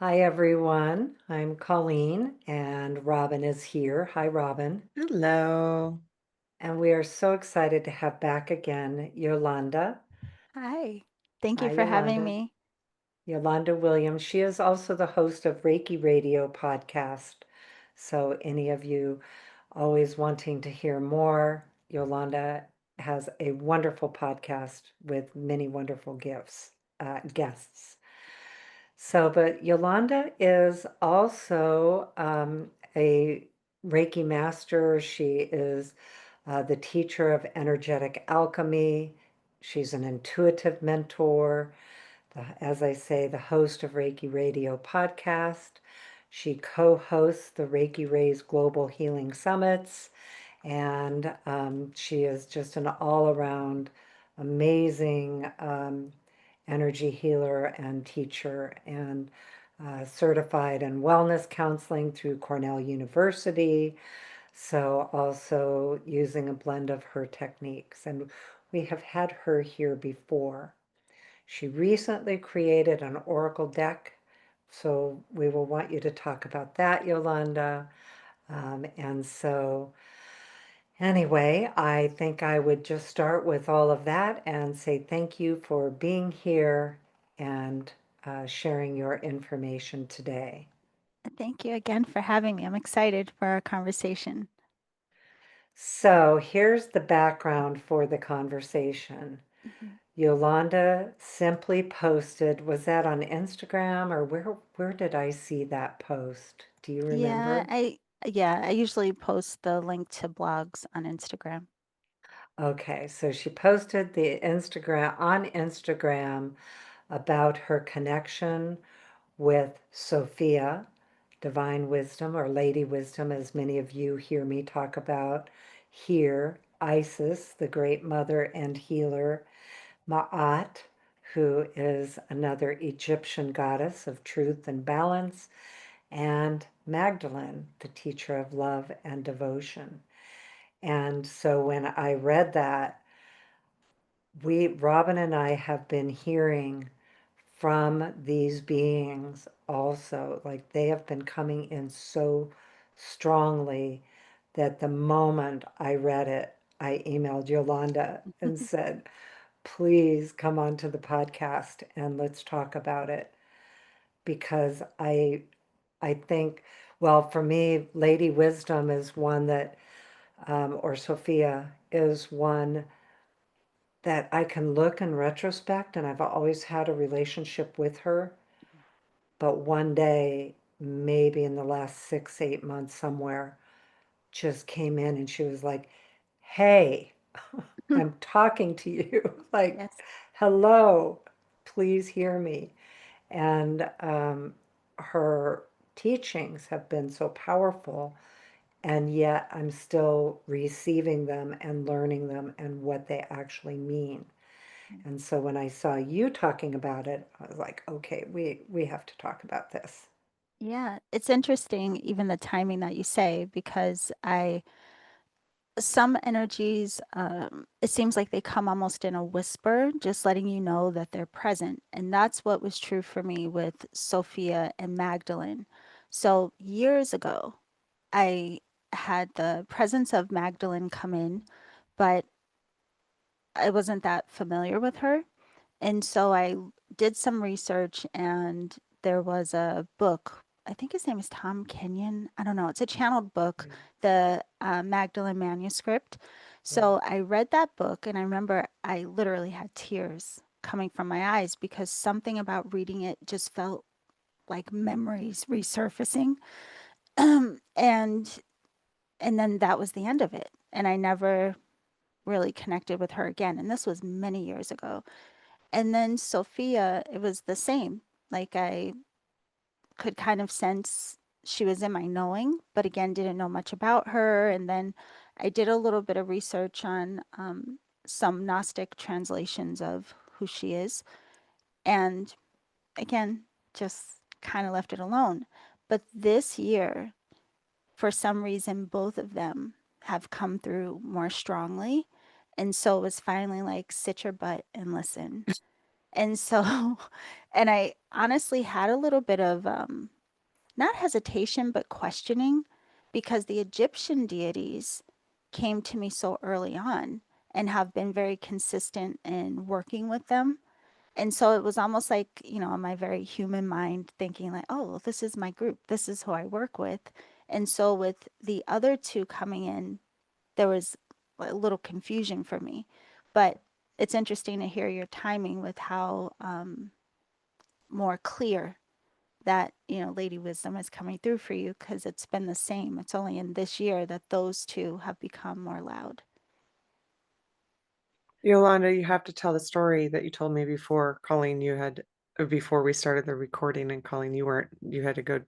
Hi, everyone. I'm Colleen, and Robyn is here. Hi, Robyn. Hello. And we are so excited to have back again Yolanda. Hi. Thank you Hi, for having Yolanda. me. Yolanda Williams. She is also the host of Reiki Radio Podcast. So, any of you always wanting to hear more, Yolanda has a wonderful podcast with many wonderful guests. So, but Yolanda is also a Reiki master. She is the teacher of energetic alchemy. She's an intuitive mentor, as I say, the host of Reiki Radio Podcast. She co hosts the Reiki Rays Global Healing Summits, and she is just an all around amazing energy healer and teacher and certified in wellness counseling through Cornell University. So, also using a blend of her techniques. And we have had her here before. She recently created an oracle deck. So, we will want you to talk about that, Yolanda. Anyway, I think I would just start with all of that and say thank you for being here and sharing your information today. Thank you again for having me. I'm excited for our conversation. So here's the background for the conversation. Mhm. Yolanda simply posted, was that on Instagram or where did I see that post? Do you Yeah, remember? I usually post the link to blogs on Instagram. Okay, so she posted the Instagram on Instagram about her connection with Sophia, divine wisdom or lady wisdom, as many of you hear me talk about here, Isis, the great mother and healer, Ma'at, who is another Egyptian goddess of truth and balance, and Magdalene, the teacher of love and devotion. And so when I read that, Robyn and I have been hearing from these beings also. Like they have been coming in so strongly that the moment I read it, I emailed Yolanda and said, please come on to the podcast and let's talk about it. Because I think, well, for me, Lady Wisdom is one that, or Sophia is one that I can look in retrospect, and I've always had a relationship with her. But one day, maybe in the last 6, 8 months somewhere, just came in and she was like, hey, I'm talking to you. Like, Yes. hello, please hear me. And her teachings have been so powerful, and yet I'm still receiving them and learning them and what they actually mean. And so when I saw you talking about it, I was like, okay, we have to talk about this. Yeah, it's interesting even the timing that you say because I some energies it seems like they come almost in a whisper, just letting you know that they're present. And that's what was true for me with Sophia and Magdalene. So years ago, I had the presence of Magdalene come in, but I wasn't that familiar with her. And so I did some research, and there was a book. I think his name is Tom Kenyon. I don't know. It's a channeled book, Mm, the Magdalene manuscript. yeah. So I read that book, and I remember I literally had tears coming from my eyes because something about reading it just felt like memories resurfacing. and and then that was the end of it. And I never really connected with her again. And this was many years ago. And then Sophia, it was the same. Like I could kind of sense she was in my knowing, but again, didn't know much about her. And then I did a little bit of research on some Gnostic translations of who she is. And again, just kind of left it alone. But this year, for some reason, both of them have come through more strongly. And so it was finally like, sit your butt and listen. And so, and I honestly had a little bit of not hesitation, but questioning because the Egyptian deities came to me so early on and have been very consistent in working with them. And so it was almost like, in my very human mind thinking like, oh, well, this is my group. This is who I work with. And so with the other two coming in, there was a little confusion for me. But it's interesting to hear your timing with how more clear that, Lady Wisdom is coming through for you because it's been the same. It's only in this year that those two have become more loud. Yolanda, you have to tell the story that you told me before, Colleen. You had before we started the recording, and Colleen, you had to go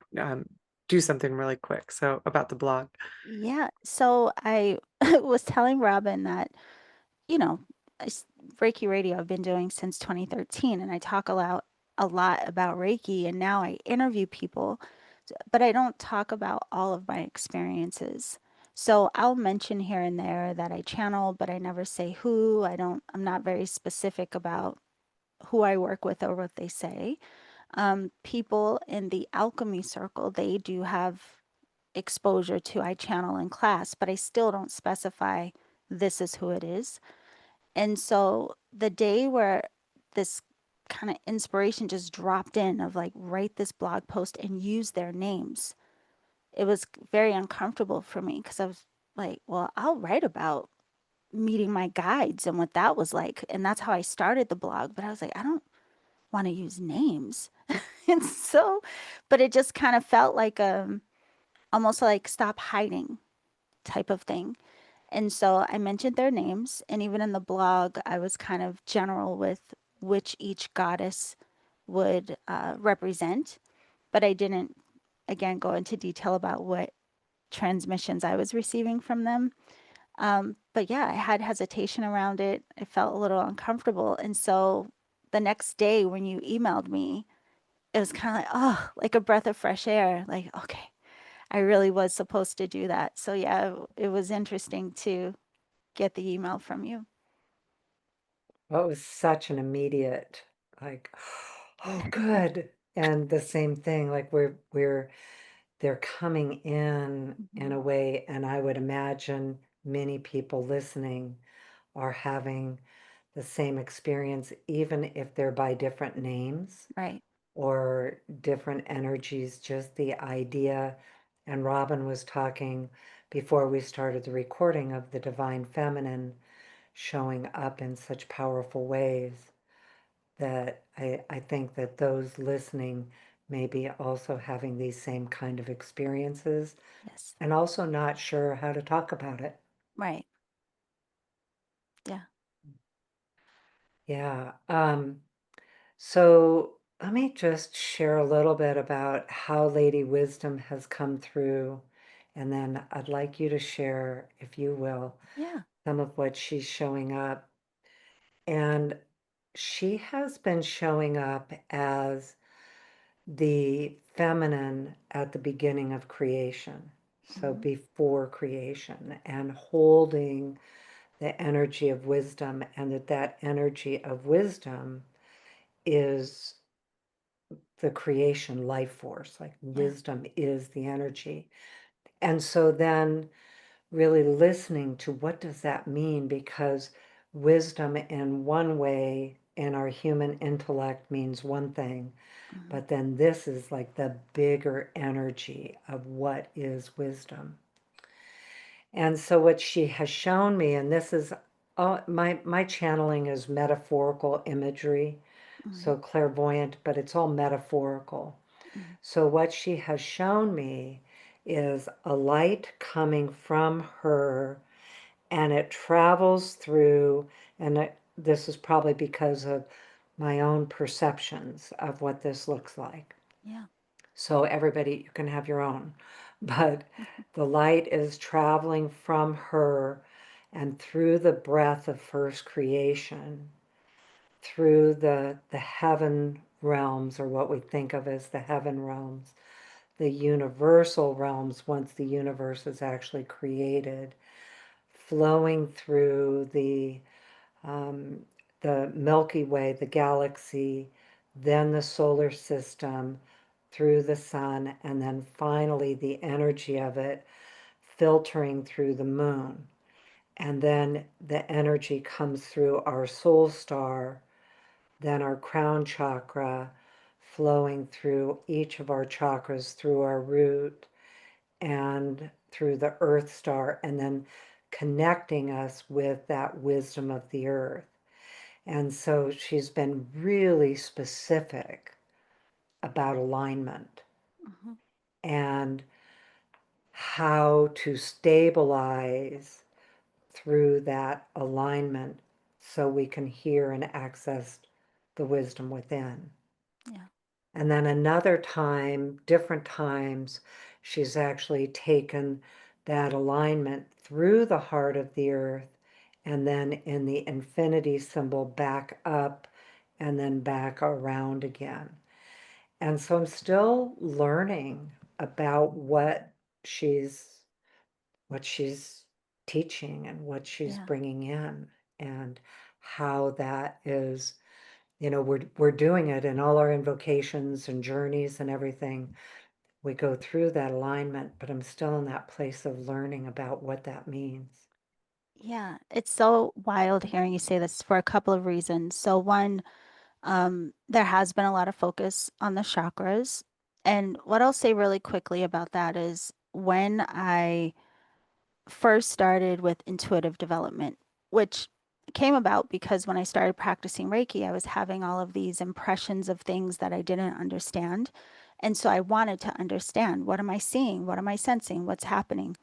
do something really quick. So about the blog. Yeah. So I was telling Robyn that, you know, Reiki Radio I've been doing since 2013, and I talk a lot about Reiki, and now I interview people, but I don't talk about all of my experiences. So I'll mention here and there that I channel, but I never say who. I'm not very specific about who I work with or what they say. People in the alchemy circle, they do have exposure to I channel in class, but I still don't specify this is who it is. And so the day where this kind of inspiration just dropped in of like, write this blog post and use their names, it was very uncomfortable for me because I was like, well, I'll write about meeting my guides and what that was like. And that's how I started the blog. But I was like, I don't want to use names. And so, but it just kind of felt like almost like stop hiding type of thing. And so I mentioned their names, and even in the blog, I was kind of general with which each goddess would represent, but I didn't, again, go into detail about what transmissions I was receiving from them. But yeah, I had hesitation around it. I felt a little uncomfortable. And so the next day when you emailed me, it was kind of like, oh, like a breath of fresh air. Like, okay, I really was supposed to do that. So yeah, it was interesting to get the email from you. Well, it was such an immediate, like, oh, good. And the same thing, like they're coming in Mhm. a way, and I would imagine many people listening are having the same experience, even if they're by different names Right. or different energies, just the idea. And Robyn was talking before we started the recording of the divine feminine showing up in such powerful ways that I think that those listening may be also having these same kind of experiences Yes. and also not sure how to talk about it. Right. Yeah. Yeah. So let me just share a little bit about how Lady Wisdom has come through, and then I'd like you to share, if you will, Yeah. some of what she's showing up. And she has been showing up as the feminine at the beginning of creation, so Mhm. before creation, and holding the energy of wisdom, and that energy of wisdom is the creation life force, like Yeah. wisdom is the energy. And so then really listening to what does that mean, because wisdom in one way in our human intellect means one thing, Mhm. but then this is like the bigger energy of what is wisdom. And so what she has shown me, and this is my channeling is metaphorical imagery, Mhm. so clairvoyant, but it's all metaphorical. Mhm. So what she has shown me is a light coming from her, and it travels through, and this is probably because of my own perceptions of what this looks like. Yeah. So everybody, you can have your own, but the light is traveling from her and through the breath of first creation, through the heaven realms, or what we think of as the heaven realms, the universal realms once the universe is actually created, flowing through um, the Milky Way, the galaxy, then the solar system, through the sun, and then finally the energy of it filtering through the moon. And then the energy comes through our soul star, then our crown chakra, flowing through each of our chakras, through our root, and through the earth star, and then connecting us with that wisdom of the earth. And so she's been really specific about alignment Mhm. and how to stabilize through that alignment so we can hear and access the wisdom within. Yeah. And then another time, different times, she's actually taken that alignment through the heart of the earth and then in the infinity symbol back up and then back around again. And so I'm still learning about she's what she's teaching and what she's Yeah. bringing in and how that is, we're doing it in all our invocations and journeys and everything. We go through that alignment, but I'm still in that place of learning about what that means. Yeah. It's so wild hearing you say this for a couple of reasons. So, one, there has been a lot of focus on the chakras. And what I'll say really quickly about that is when I first started with intuitive development, which came about because when I started practicing Reiki, I was having all of these impressions of things that I didn't understand. And so I wanted to understand, what am I seeing? What am I sensing? What's happening?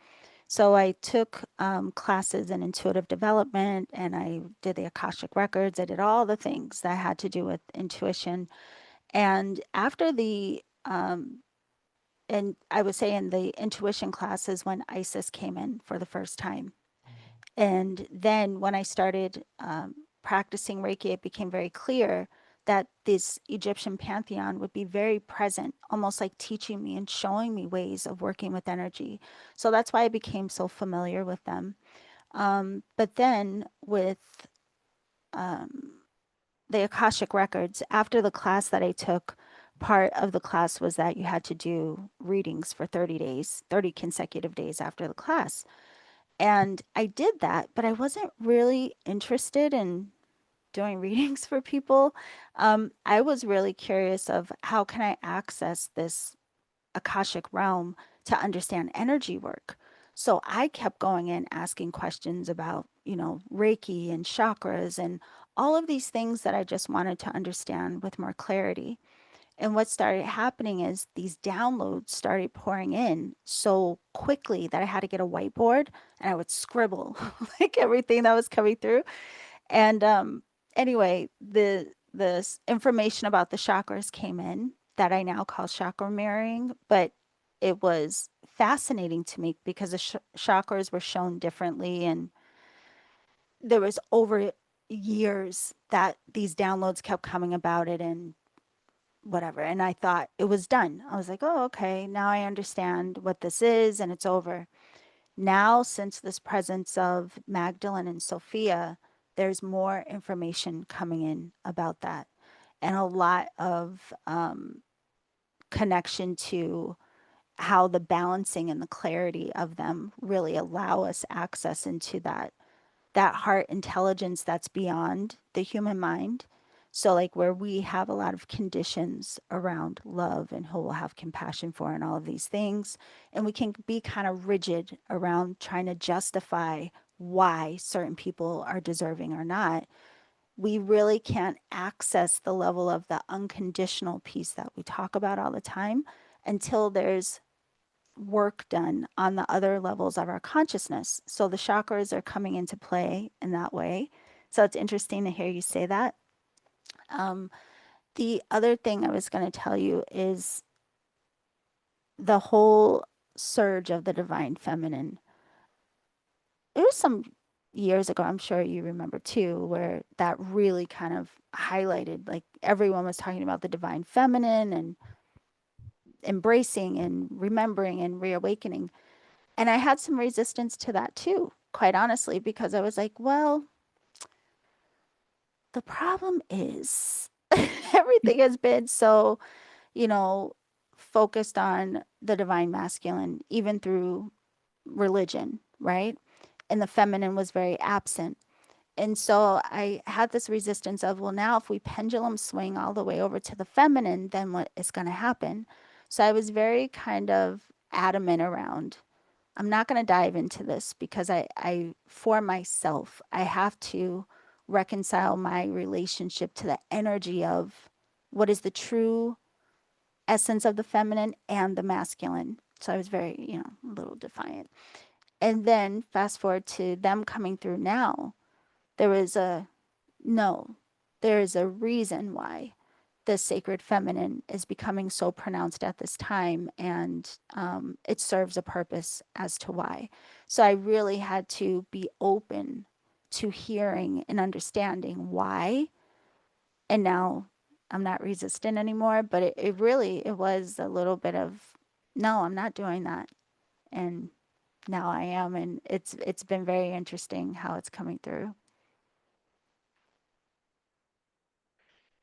So I took classes in intuitive development, and I did the Akashic Records. I did all the things that had to do with intuition. And after and I would say in the intuition classes when Isis came in for the first time. And then when I started practicing Reiki, it became very clear that this Egyptian pantheon would be very present, almost like teaching me and showing me ways of working with energy. So that's why I became so familiar with them. But then with um, the Akashic Records, after the class that I took, part of the class was that you had to do readings for 30 days, 30 consecutive days after the class. And I did that, but I wasn't really interested in doing readings for people. I was really curious of how can I access this Akashic realm to understand energy work. So I kept going in asking questions about, Reiki and chakras and all of these things that I just wanted to understand with more clarity. And what started happening is these downloads started pouring in so quickly that I had to get a whiteboard and I would scribble like everything that was coming through. And anyway, the information about the chakras came in that I now call chakra mirroring, but it was fascinating to me because the chakras were shown differently, and there was over years that these downloads kept coming about it and whatever. And I thought it was done. I was like, oh, okay, now I understand what this is and it's over. Now, since this presence of Magdalene and Sophia, there's more information coming in about that and a lot of connection to how the balancing and the clarity of them really allow us access into that heart intelligence that's beyond the human mind. So, like, where we have a lot of conditions around love and who we'll have compassion for and all of these things. And we can be kind of rigid around trying to justify why certain people are deserving or not. We really can't access the level of the unconditional piece that we talk about all the time until there's work done on the other levels of our consciousness. So the chakras are coming into play in that way. So it's interesting to hear you say that. Um, the other thing I was going to tell you is the whole surge of the divine feminine. It was some years ago, I'm sure you remember too, where that really kind of highlighted, like everyone was talking about the divine feminine and embracing and remembering and reawakening. And I had some resistance to that too, quite honestly, because I was like, well, the problem is everything has been so, you know, focused on the divine masculine, even through religion, right? And the feminine was very absent. And so I had this resistance of, well, now if we pendulum swing all the way over to the feminine, then what is going to happen? So I was very kind of adamant around, I'm not going to dive into this because for myself, I have to reconcile my relationship to the energy of what is the true essence of the feminine and the masculine. So I was very, a little defiant. And then fast forward to them coming through now, there is a no, there is a reason why the sacred feminine is becoming so pronounced at this time, and it serves a purpose as to why. So I really had to be open to hearing and understanding why, and now I'm not resistant anymore, but it was a little bit of, no, I'm not doing that. And now I am, and it's been very interesting how it's coming through.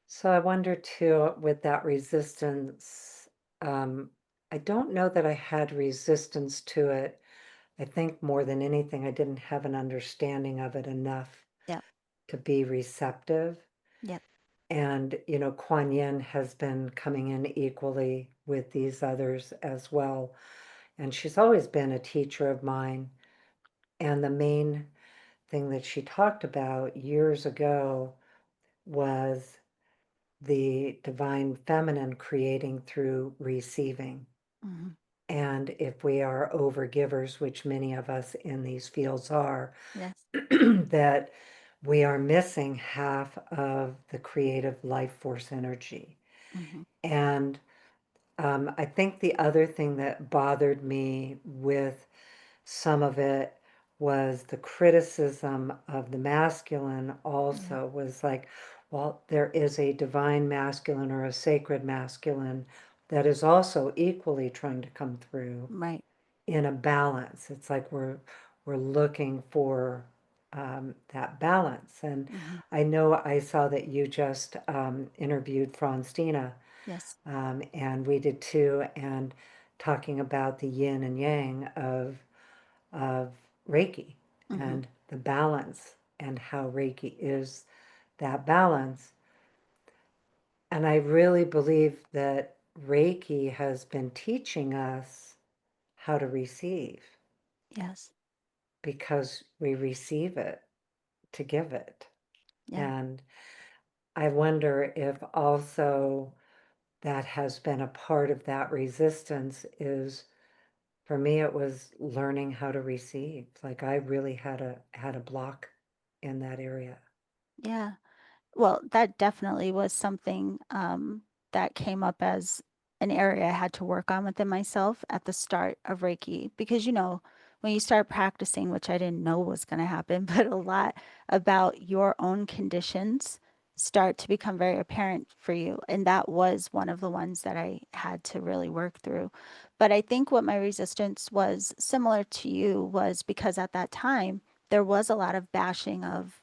So I wonder too, with that resistance, um, I don't know that I had resistance to it. I think more than anything, I didn't have an understanding of it enough Yep. to be receptive. Yep. And, Kuan Yin has been coming in equally with these others as well. And she's always been a teacher of mine. And the main thing that she talked about years ago was the divine feminine creating through receiving. Hmm. And if we are overgivers, which many of us in these fields are, Yes. that we are missing half of the creative life force energy. Hmm. And I think the other thing that bothered me with some of it was the criticism of the masculine Yeah. also was like, well, there is a divine masculine or a sacred masculine that is also equally trying to come through Right. in a balance. It's like we're looking for that balance. And Hmm. I know I saw that you just interviewed Francina, Yes. and we did too, and talking about the yin and yang of Reiki Hmm. and the balance and how Reiki is that balance. And I really believe that Reiki has been teaching us how to receive Yes. because we receive it to give it. Yeah. And I wonder if also that has been a part of that resistance is for me it was learning how to receive. Like I really had a block in that area. Yeah. Well, that definitely was something that came up as an area I had to work on within myself at the start of Reiki. Because, when you start practicing, which I didn't know was going to happen, but a lot about your own conditions start to become very apparent for you. And that was one of the ones that I had to really work through. But I think what my resistance was similar to you was because at that time, there was a lot of bashing of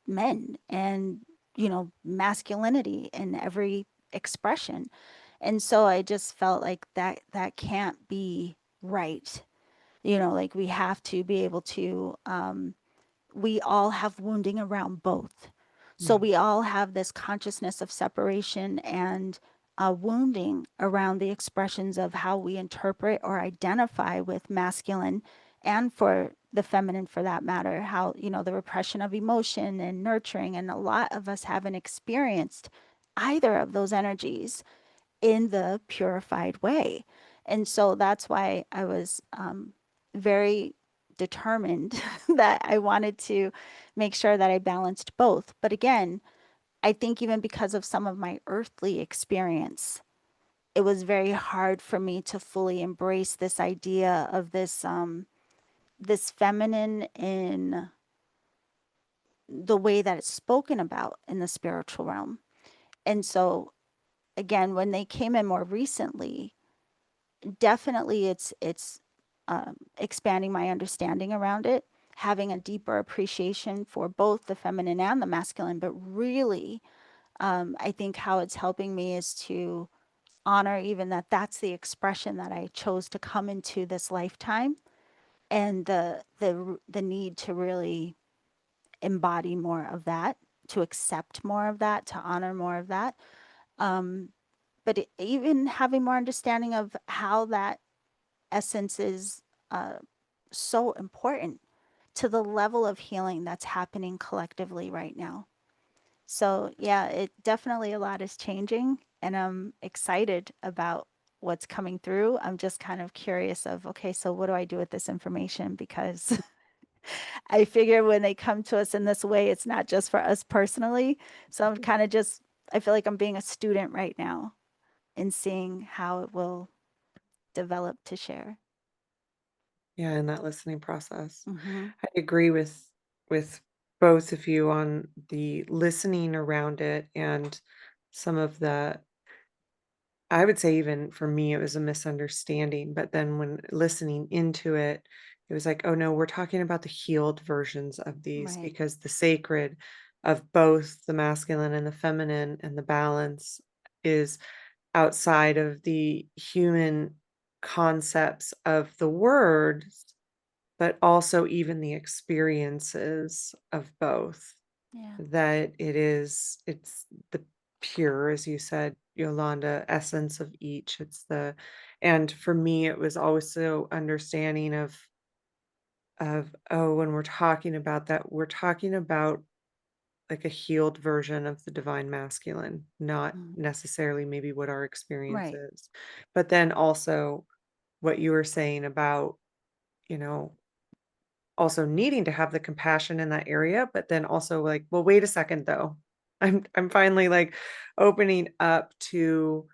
men and masculinity in every expression, and so I just felt like that can't be right. Like we have to be able to we all have wounding around both. So Yeah. we all have this consciousness of separation and wounding around the expressions of how we interpret or identify with masculine, and for the feminine for that matter, how, the repression of emotion and nurturing. And a lot of us haven't experienced either of those energies in the purified way. And so that's why I was very determined that I wanted to make sure that I balanced both. But again, I think even because of some of my earthly experience, it was very hard for me to fully embrace this idea of this feminine in the way that it's spoken about in the spiritual realm. And so again, when they came in more recently, definitely it's expanding my understanding around it. having a deeper appreciation for both the feminine and the masculine. But really, I think how it's helping me is to honor even that that's the expression that I chose to come into this lifetime, and the need to really embody more of that, to accept more of that, to honor more of that. But even having more understanding of how that essence is uh, so important to the level of healing that's happening collectively right now. So, yeah, it definitely a lot is changing, and I'm excited about what's coming through. I'm just kind of curious of, okay, so what do I do with this information? Because I figure when they come to us in this way, it's not just for us personally. So I'm kind of just, I feel like I'm being a student right now and seeing how it will develop to share. Yeah, in that listening process. Mm-hmm. I agree with both of you on the listening around it and some of the, I would say even for me it was a misunderstanding, but then when listening into it, it was like, oh no, we're talking about the healed versions of these, Right. because the sacred of both the masculine and the feminine and the balance is outside of the human concepts of the words, but also even the experiences of both. Yeah. That it's the pure, as you said, Yolanda, essence of each. And for me, it was also understanding of, oh, when we're talking about that, we're talking about like a healed version of the divine masculine, not Mm. necessarily maybe what our experience Right. is. But then also what you were saying about, you know, also needing to have the compassion in that area, but then also like, well, wait a second though. I'm finally like opening up to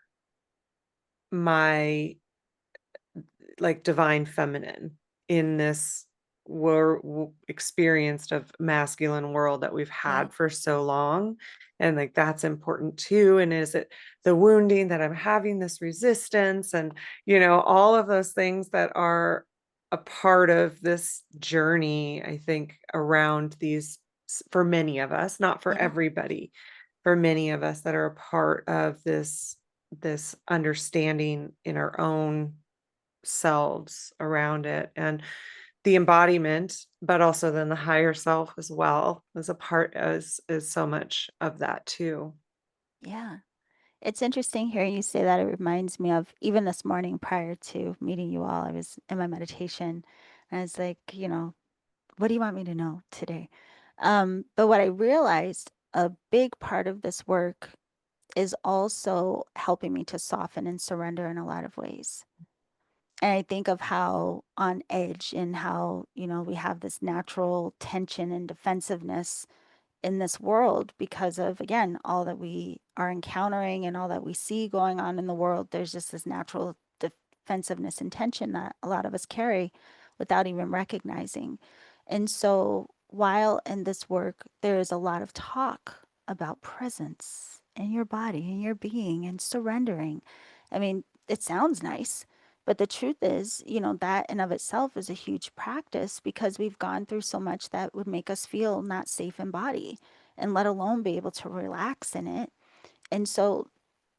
my like divine feminine in this experienced of masculine world that we've Right. had for so long, and like that's important too. And is it the wounding that I'm having this resistance, and all of those things that are a part of this journey, I think, around these, for many of us, not for Yeah. everybody, for many of us that are a part of this understanding in our own selves around it, and the embodiment, but also then the higher self as well as a part, as is so much of that too. Yeah. It's interesting hearing you say that. It reminds me of even this morning prior to meeting you all, I was in my meditation and I was like, what do you want me to know today? But what I realized, a big part of this work is also helping me to soften and surrender in a lot of ways. And I think of how on edge and how, we have this natural tension and defensiveness in this world because of, again, all that we are encountering and all that we see going on in the world. There's just this natural defensiveness and tension that a lot of us carry without even recognizing. And so while in this work there is a lot of talk about presence in your body and your being and surrendering, I mean, it sounds nice, but the truth is, that in of itself is a huge practice because we've gone through so much that would make us feel not safe in body, and let alone be able to relax in it. And so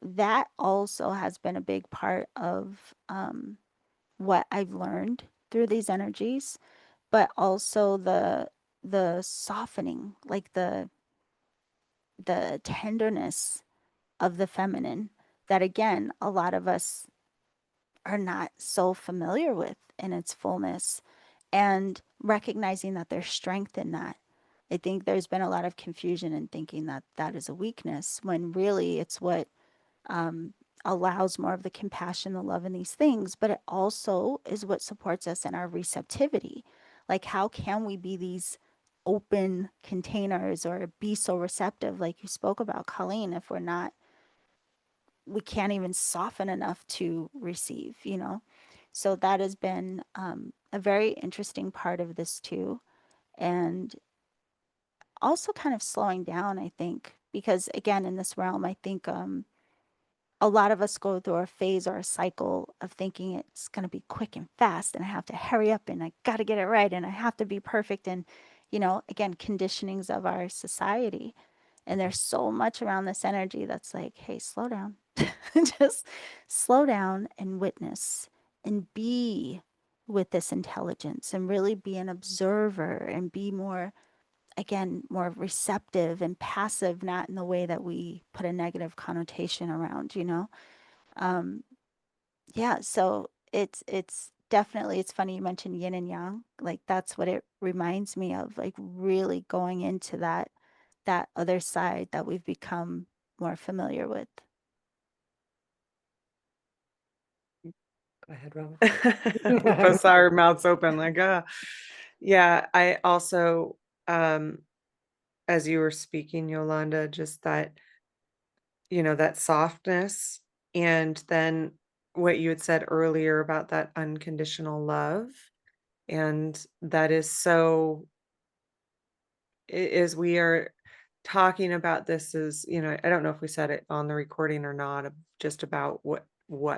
that also has been a big part of what I've learned through these energies, but also the softening, like the tenderness of the feminine that, again, a lot of us are not so familiar with in its fullness, and recognizing that there's strength in that. I think there's been a lot of confusion in thinking that that is a weakness when really it's what um, allows more of the compassion, the love in these things, but it also is what supports us in our receptivity. Like, how can we be these open containers or be so receptive, like you spoke about, Colleen, if we're not, we can't even soften enough to receive. So that has been a very interesting part of this too. And also kind of slowing down, I think, because again, in this realm, I think a lot of us go through a phase or a cycle of thinking it's going to be quick and fast and I have to hurry up and I got to get it right and I have to be perfect. And, again, conditionings of our society. And there's so much around this energy that's like, hey, slow down. Just slow down and witness and be with this intelligence and really be an observer and be more, again, more receptive and passive, not in the way that we put a negative connotation around. Um, yeah, so it's definitely, it's funny you mentioned yin and yang. Like that's what it reminds me of, like really going into that other side that we've become more familiar with. Go ahead, Robyn. We both saw our mouths open like, yeah, I also, as you were speaking, Yolanda, just that, that softness, and then what you had said earlier about that unconditional love. And that is so, as we are talking about this, is, I don't know if we said it on the recording or not, just about what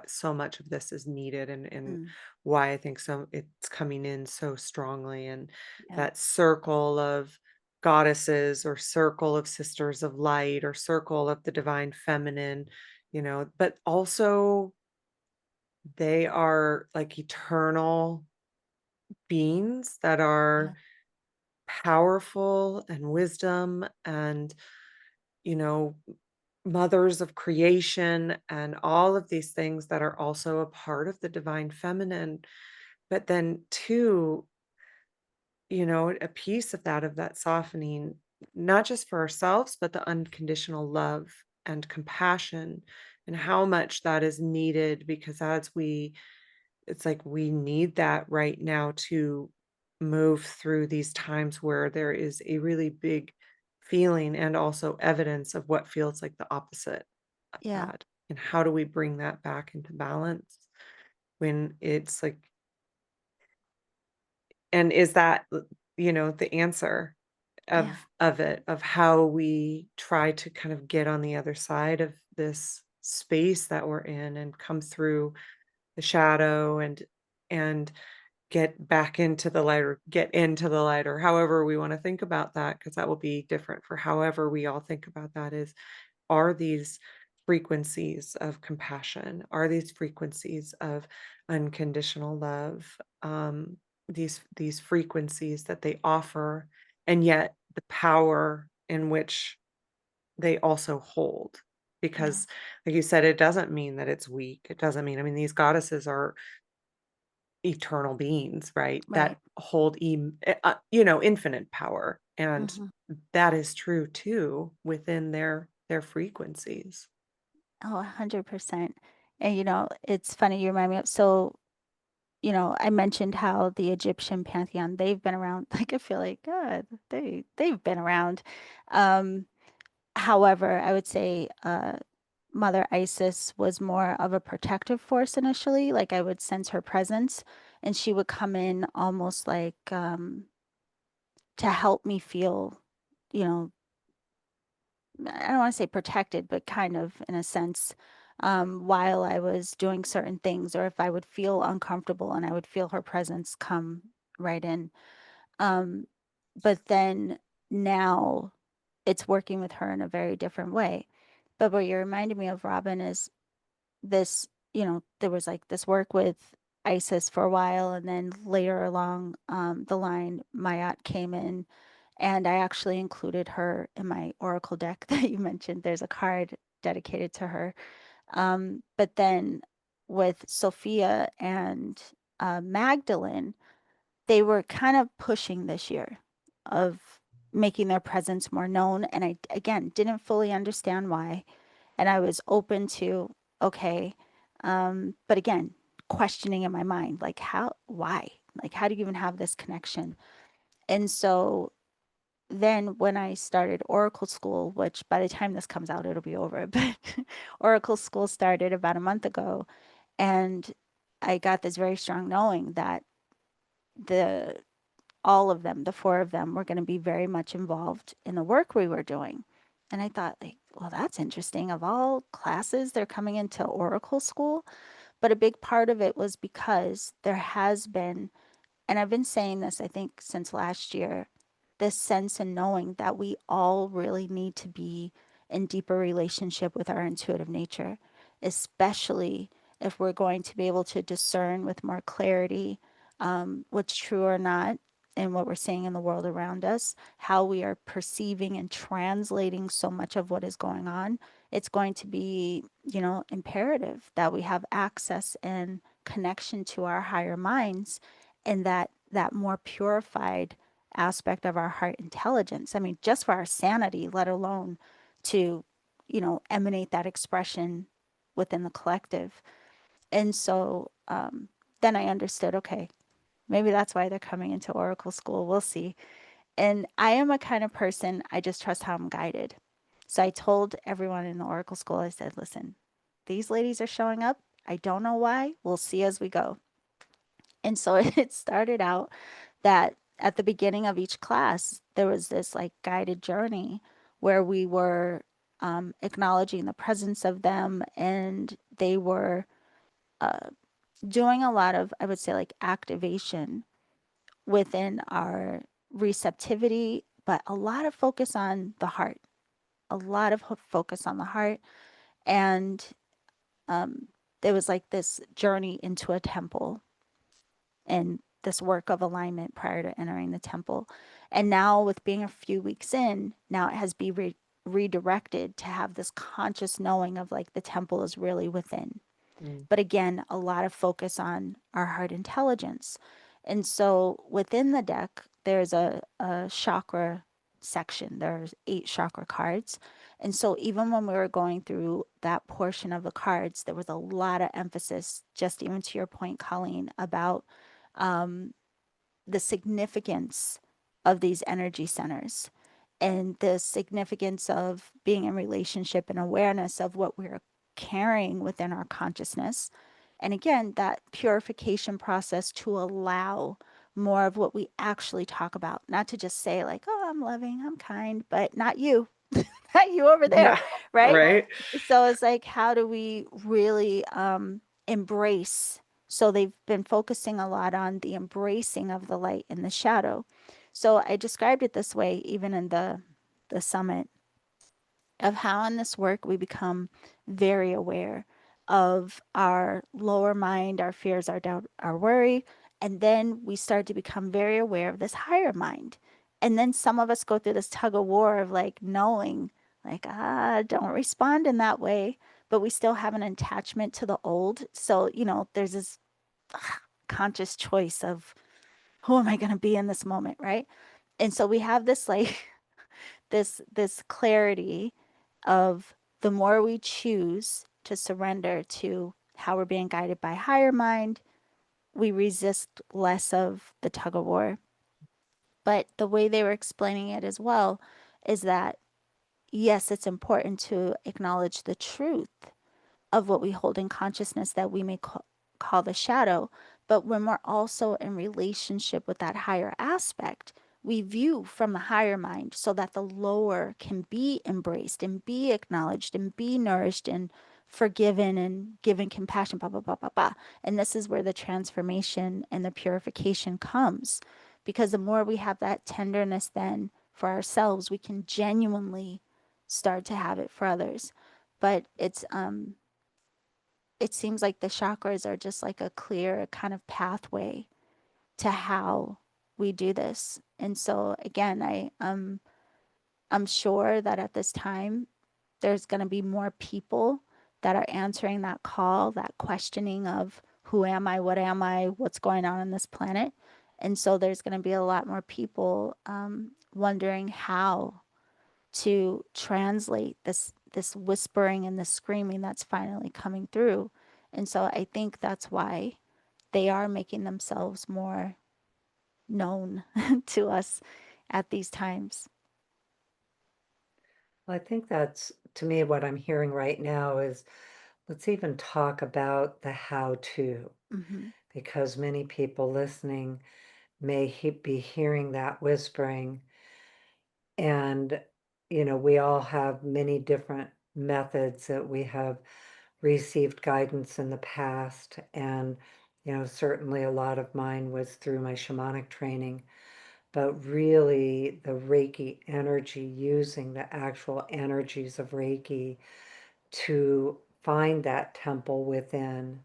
so much of this is needed, and Mm, why I think so it's coming in so strongly, and yeah, that circle of goddesses, or circle of sisters of light, or circle of the divine feminine, but also they are like eternal beings that yeah, are powerful and wisdom, and you know mothers of creation, and all of these things that are also a part of the divine feminine. But then too, a piece of that softening, not just for ourselves, but the unconditional love and compassion, and how much that is needed, because it's like we need that right now to move through these times where there is a really big feeling, and also evidence of what feels like the opposite of yeah, that. And how do we bring that back into balance when it's like, and is that, the answer yeah, of it, of how we try to kind of get on the other side of this space that we're in, and come through the shadow, and get back into the light, or get into the light, or however we want to think about that, because that will be different for however we all think about that. Are these frequencies of compassion, are these frequencies of unconditional love, these frequencies that they offer, and yet the power in which they also hold. yeah, Because like you said, it doesn't mean that it's weak. It doesn't mean, I mean, these goddesses are eternal beings, right? right. That hold infinite power, and Hmm. that is true too within their frequencies. Oh, 100%. And it's funny you remind me of, so I mentioned how the Egyptian pantheon, they've been around. Like I feel like God, they've been around. Um, However, I would say Mother Isis was more of a protective force initially. Like I would sense her presence, and she would come in almost like to help me feel, you know, I don't want to say protected, but kind of in a sense, while I was doing certain things, or if I would feel uncomfortable and I would feel her presence come right in. Um, but then now it's working with her in a very different way. But what you're reminding me of, Robyn, is this, there was like this work with Isis for a while, and then later along the line, Mayat came in, and I actually included her in my oracle deck that you mentioned. There's a card dedicated to her. But then with Sophia and Magdalene, they were kind of pushing this year of making their presence more known. And I, again, didn't fully understand why. And I was open to, okay. But again, questioning in my mind, like, how, why? Like, how do you even have this connection? And so then when I started Oracle School, which by the time this comes out, it'll be over, but Oracle School started about a month ago. And I got this very strong knowing that the all of them, the four of them, were going to be very much involved in the work we were doing. And I thought, like, well, that's interesting. Of all classes, they're coming into Oracle school. But a big part of it was because there has been, and I've been saying this, I think, since last year, this sense and knowing that we all really need to be in deeper relationship with our intuitive nature, especially if we're going to be able to discern with more clarity what's true or not and what we're seeing in the world around us, how we are perceiving and translating so much of what is going on. It's going to be, imperative that we have access and connection to our higher minds and that more purified aspect of our heart intelligence. I mean, just for our sanity, let alone to, emanate that expression within the collective. And so then I understood, okay, maybe that's why they're coming into Oracle school. We'll see. And I am a kind of person, I just trust how I'm guided. So I told everyone in the Oracle school, I said, listen, these ladies are showing up. I don't know why. We'll see as we go. And so it started out that at the beginning of each class, there was this like guided journey where we were acknowledging the presence of them, and they were uh, doing a lot of, I would say, like activation within our receptivity, but a lot of focus on the heart, a lot of focus on the heart. And um, there was like this journey into a temple and this work of alignment prior to entering the temple. And now, with being a few weeks in, now it has been redirected to have this conscious knowing of like the temple is really within. But again, a lot of focus on our heart intelligence. And so within the deck, there's a chakra section. There's 8 chakra cards. And so even when we were going through that portion of the cards, there was a lot of emphasis, just even to your point, Colleen, about um, the significance of these energy centers and the significance of being in relationship and awareness of what we're carrying within our consciousness. And again, that purification process to allow more of what we actually talk about, not to just say, like, oh, I'm loving, I'm kind, but not you, not you over there, Yeah. right? Right. So it's like, how do we really embrace? So they've been focusing a lot on the embracing of the light and the shadow. So I described it this way, even in the summit, of how in this work we become very aware of our lower mind, our fears, our doubt, our worry. And then we start to become very aware of this higher mind. And then some of us go through this tug of war of like knowing, like, don't respond in that way. But we still have an attachment to the old. So, there's this conscious choice of who am I going to be in this moment, right? And so we have this like this clarity of the more we choose to surrender to how we're being guided by higher mind, we resist less of the tug of war. But the way they were explaining it as well is that yes, it's important to acknowledge the truth of what we hold in consciousness that we may call the shadow. But when we're also in relationship with that higher aspect, we view from the higher mind so that the lower can be embraced and be acknowledged and be nourished and forgiven and given compassion, blah, blah, blah, blah, blah. And this is where the transformation and the purification comes. Because the more we have that tenderness then for ourselves, we can genuinely start to have it for others. But it seems like the chakras are just like a clear kind of pathway to how we do this. And so again, I'm sure that at this time there's going to be more people that are answering that call, that questioning of who am I, what's going on this planet. And so there's going to be a lot more people wondering how to translate this whispering and this screaming that's finally coming through. And so I think that's why they are making themselves more known to us at these times. Well, I think that's, to me, what I'm hearing right now is let's even talk about the how to, Mm-hmm. because many people listening may be hearing that whispering and, we all have many different methods that we have received guidance in the past. And, certainly a lot of mine was through my shamanic training, but really the Reiki energy, using the actual energies of Reiki to find that temple within,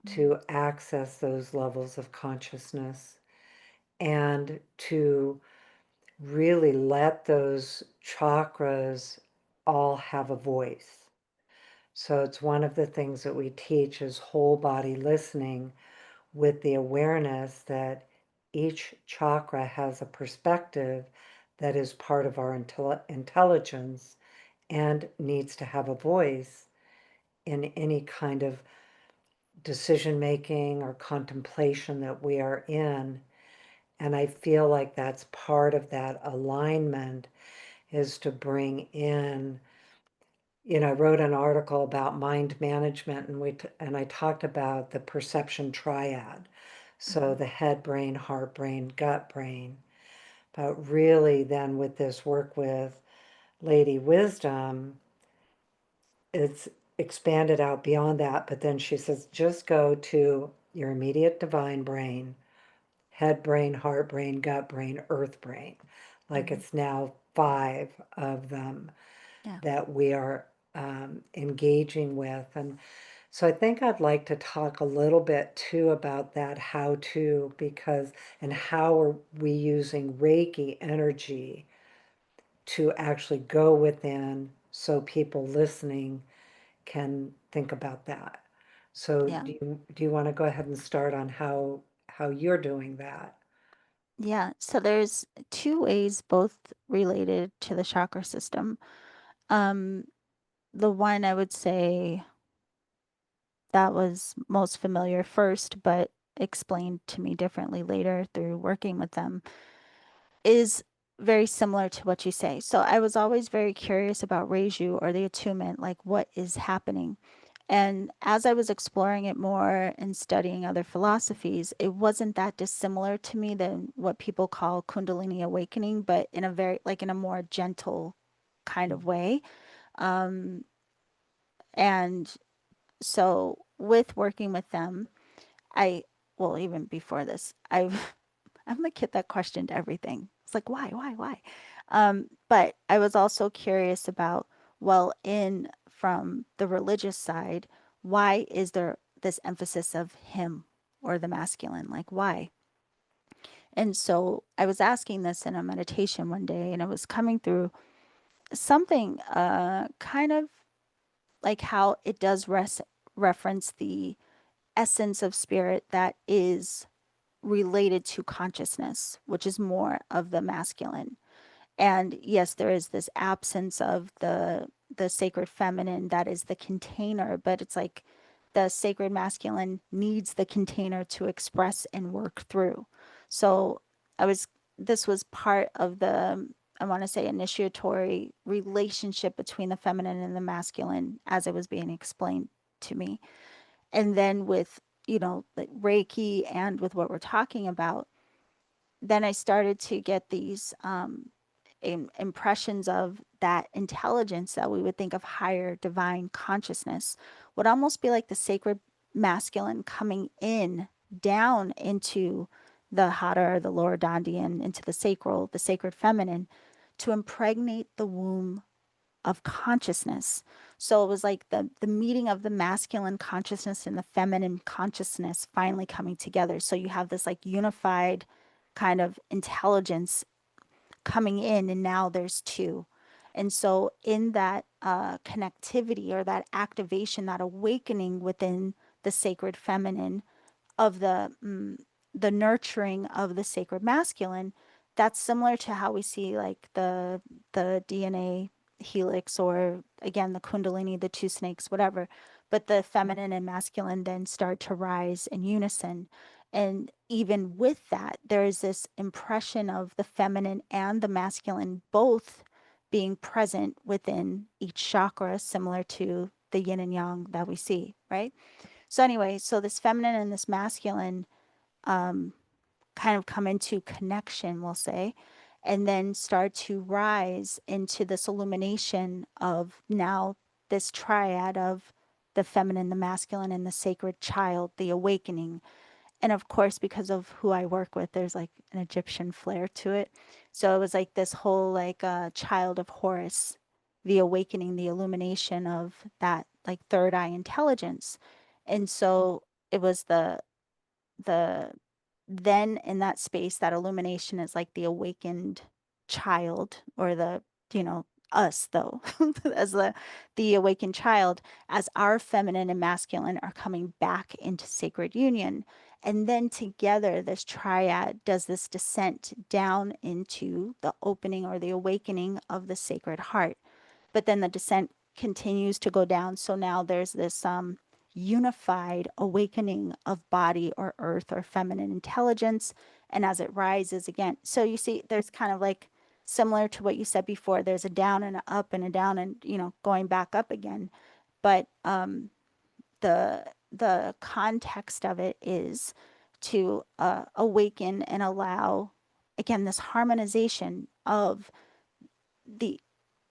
Mm. to access those levels of consciousness, and to really let those chakras all have a voice. So it's one of the things that we teach is whole body listening, with the awareness that each chakra has a perspective that is part of our intelligence and needs to have a voice in any kind of decision making or contemplation that we are in. And I feel like that's part of that alignment, is to bring in, I wrote an article about mind management, and I talked about the perception triad. So Mhm. the head brain, heart brain, gut brain. But really then with this work with Lady Wisdom, it's expanded out beyond that. But then she says, just go to your immediate divine brain, head brain, heart brain, gut brain, earth brain. Like Mhm. it's now 5 of them Yeah. that we are engaging with. And so I think I'd like to talk a little bit too about that how to, because, and how are we using Reiki energy to actually go within, so people listening can think about that. So Yeah. do you want to go ahead and start on how you're doing that? Yeah. So there's two ways, both related to the chakra system. Um, the one I would say that was most familiar first, but explained to me differently later through working with them, is very similar to what you say. So I was always very curious about Reiju, or the attunement, like what is happening. And as I was exploring it more and studying other philosophies, it wasn't that dissimilar to me than what people call Kundalini awakening, but in a very, like in a more gentle kind of way. Um, and so with working with them, I, well, even before this, I'm the kid that questioned everything. It's like, why? But I was also curious about, well, in from the religious side, why is there this emphasis of him or the masculine? Like, why? And so I was asking this in a meditation one day, and it was coming through something kind of like how it does reference the essence of spirit that is related to consciousness, which is more of the masculine. And yes, there is this absence of the sacred feminine that is the container, but it's like the sacred masculine needs the container to express and work through. So I was this was part of the, I want to say, initiatory relationship between the feminine and the masculine as it was being explained to me. And then with, like Reiki and with what we're talking about, then I started to get these impressions of that intelligence that we would think of higher divine consciousness would almost be like the sacred masculine coming in down into the hara, the lower dandian, into the sacral, the sacred feminine, to impregnate the womb of consciousness. So it was like the meeting of the masculine consciousness and the feminine consciousness finally coming together. So you have this like unified kind of intelligence coming in, and now there's two. And so in that connectivity, or that activation, that awakening within the sacred feminine, of the nurturing of the sacred masculine, that's similar to how we see like the DNA helix, or again the kundalini, the two snakes, whatever. But the feminine and masculine then start to rise in unison. And even with that, there is this impression of the feminine and the masculine both being present within each chakra, similar to the yin and yang that we see, right? So anyway, so this feminine and this masculine um, kind of come into connection, we'll say. and then start to rise into this illumination of now this triad of the feminine, the masculine, and the sacred child, the awakening. And of course, because of who I work with, there's like an Egyptian flair to it. So it was like this whole like child of Horus, the awakening, the illumination of that like third eye intelligence. And so it was the then in that space, that illumination is like the awakened child, or the, you know, us though, as the awakened child, as our feminine and masculine are coming back into sacred union. And then together, this triad does this descent down into the opening or the awakening of the sacred heart. But then the descent continues to go down. So now there's this unified awakening of body or earth or feminine intelligence. And as it rises again, so you see, there's kind of like similar to what you said before, there's a down and a up and a down and, you know, going back up again. But the context of it is to awaken and allow, again, this harmonization of the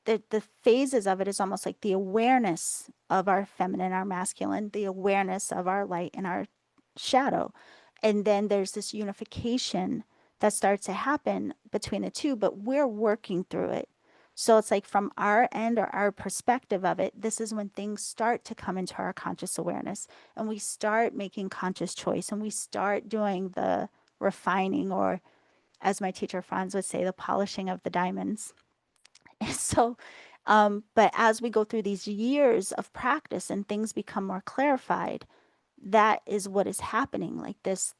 the phases of it is almost like the awareness of our feminine, our masculine, the awareness of our light and our shadow. And then there's this unification that starts to happen between the two, but we're working through it. So it's like from our end or our perspective of it, this is when things start to come into our conscious awareness and we start making conscious choice and we start doing the refining, or as my teacher Franz would say, the polishing of the diamonds. So, but as we go through these years of practice and things become more clarified, that is what is happening. Like this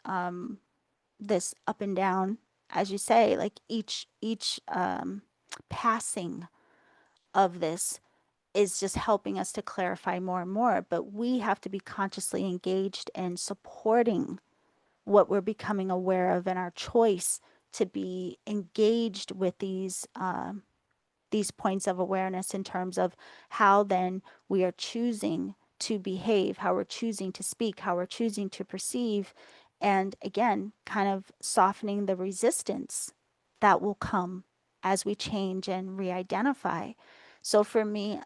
up and down, as you say, like each passing of this is just helping us to clarify more and more. But we have to be consciously engaged in supporting what we're becoming aware of and our choice to be engaged with these points of awareness in terms of how then we are choosing to behave, how we're choosing to speak, how we're choosing to perceive, and again, kind of softening the resistance that will come as we change and re-identify. So for me,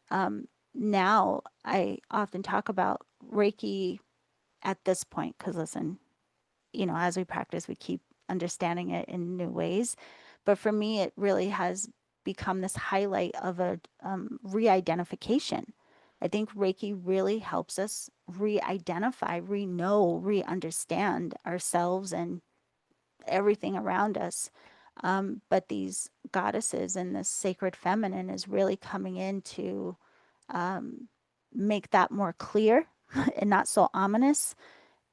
now I often talk about Reiki at this point, because listen, you know, as we practice, we keep understanding it in new ways. But for me, it really has become this highlight of a re-identification. I think Reiki really helps us re-identify, re-know, re-understand ourselves and everything around us. But these goddesses and this sacred feminine is really coming in to make that more clear and not so ominous,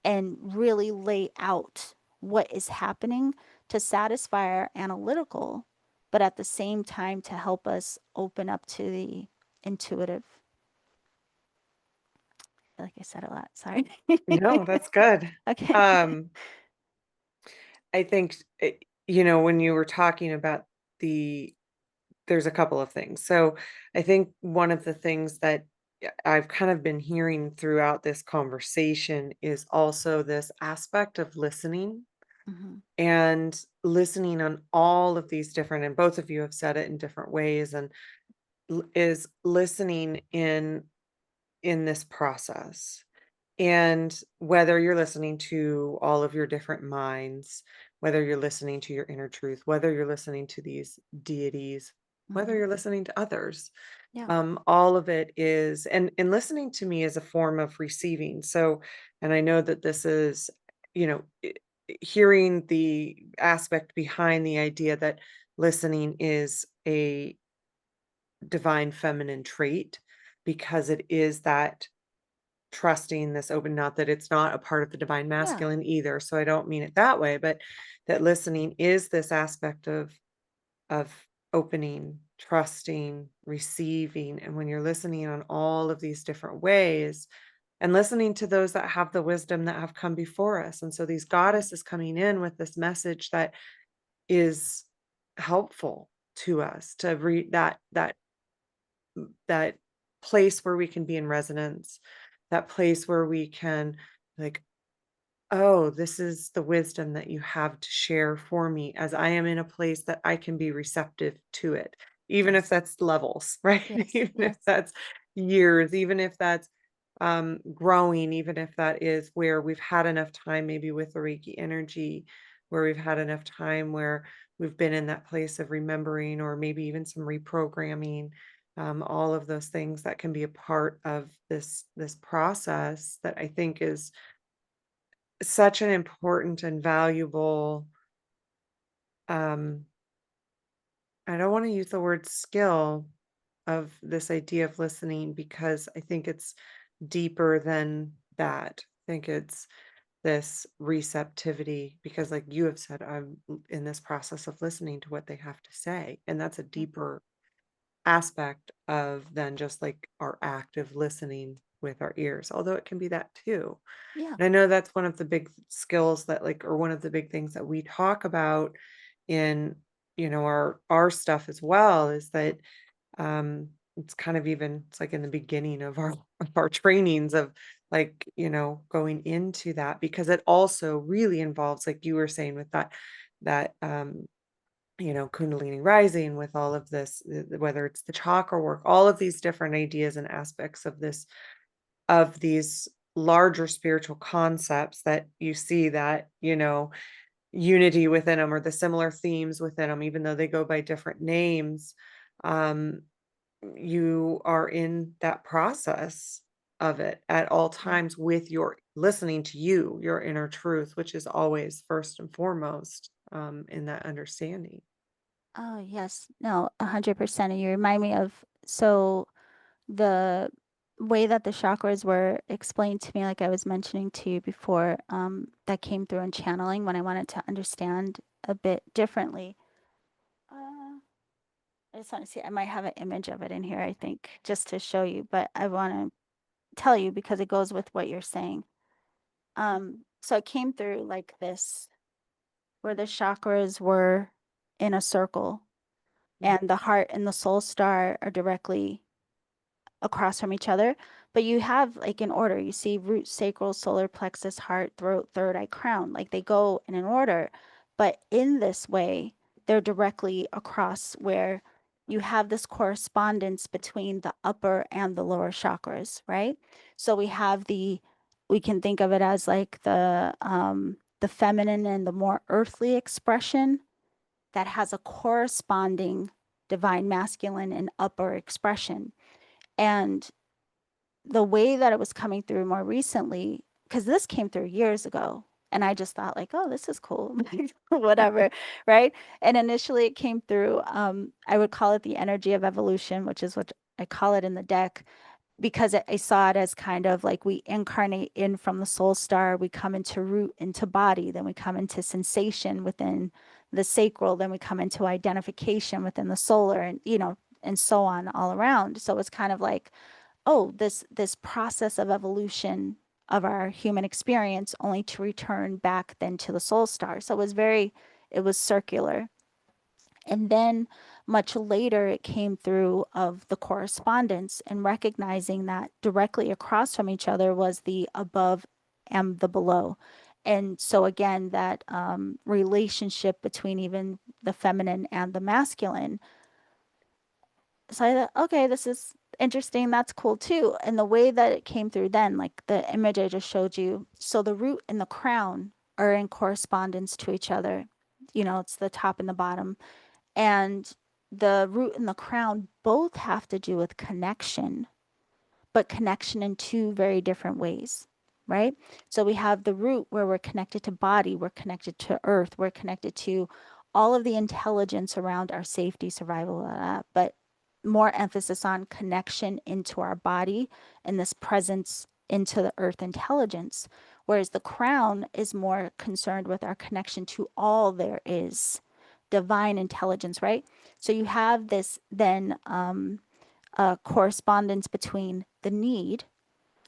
and really lay out what is happening to satisfy our analytical, but at the same time to help us open up to the intuitive. I feel like I said a lot. Sorry. No, that's good. Okay. I think, you know, when you were talking about there's a couple of things. So I think one of the things that I've kind of been hearing throughout this conversation is also this aspect of listening, Mhm. and listening on all of these different, and both of you have said it in different ways, and is listening in this process. And whether you're listening to all of your different minds, whether you're listening to your inner truth, whether you're listening to these deities, whether Mhm. you're listening to others, Yeah. all of it is, and listening to me is a form of receiving. So, and I know that this is, you know, hearing the aspect behind the idea that listening is a divine feminine trait, because it is that trusting, this open, not that it's not a part of the divine Yeah. masculine either, so I don't mean it that way, but that listening is this aspect of opening, trusting, receiving. And when you're listening on all of these different ways, and listening to those that have the wisdom that have come before us, and so these goddesses coming in with this message that is helpful to us to read that place where we can be in resonance, that place where we can, like, oh, this is the wisdom that you have to share for me as I am in a place that I can be receptive to it, even if Yes. that's levels, right? Yes. Even if Yes. that's years, even if that's growing, even if that is where we've had enough time, maybe with the Reiki energy, where we've had enough time where we've been in that place of remembering, or maybe even some reprogramming, all of those things that can be a part of this process that I think is such an important and valuable, um, I don't want to use the word skill of this idea of listening, because I think it's deeper than that. I think it's this receptivity, because like you have said, I'm in this process of listening to what they have to say. And that's a deeper aspect of than just like our active listening with our ears, although it can be that too. Yeah. And I know that's one of the big skills that like, or one of the big things that we talk about in, our stuff as well, is that it's kind of even, it's like in the beginning of our of our trainings of like, going into that, because it also really involves, like you were saying, with that kundalini rising, with all of this, whether it's the chakra work, all of these different ideas and aspects of these larger spiritual concepts that you see, that unity within them, or the similar themes within them, even though they go by different names. um you are in that process of it at all Yeah. times, with your listening to your inner truth, which is always first and foremost, in that understanding. Oh, yes. No, 100%. And you remind me of, so the way that the chakras were explained to me, like I was mentioning to you before, that came through in channeling when I wanted to understand a bit differently. Uh, I just want to see, I might have an image of it in here, I think, just to show you, but I want to tell you because it goes with what you're saying. So it came through like this, where the chakras were in a circle, Mm. and the heart and the soul star are directly across from each other. But you have like in order, you see root, sacral, solar plexus, heart, throat, third eye, crown, like they go in an order. But in this way, they're directly across, where you have this correspondence between the upper and the lower chakras, right? So we can think of it as like the feminine and the more earthly expression that has a corresponding divine masculine and upper expression. And the way that it was coming through more recently, because this came through years ago, and I just thought like, oh, this is cool, whatever, right? And initially it came through, I would call it the energy of evolution, which is what I call it in the deck, because I saw it as kind of like we incarnate in from the soul star, we come into root, into body, then we come into sensation within the sacral, then we come into identification within the solar, and and so on all around. So it's kind of like, oh, this process of evolution of our human experience, only to return back then to the soul star. So it was circular. And then much later, it came through of the correspondence, and recognizing that directly across from each other was the above and the below. And so, again, that relationship between even the feminine and the masculine. So I thought, okay, this is interesting. That's cool too. And the way that it came through then, like the image I just showed you, so the root and the crown are in correspondence to each other. It's the top and the bottom. And the root and the crown both have to do with connection, but connection in two very different ways, right? So we have the root, where we're connected to body, we're connected to earth, we're connected to all of the intelligence around our safety, survival, but more emphasis on connection into our body and this presence into the earth intelligence. Whereas the crown is more concerned with our connection to all there is, divine intelligence, right? So you have this then correspondence between the need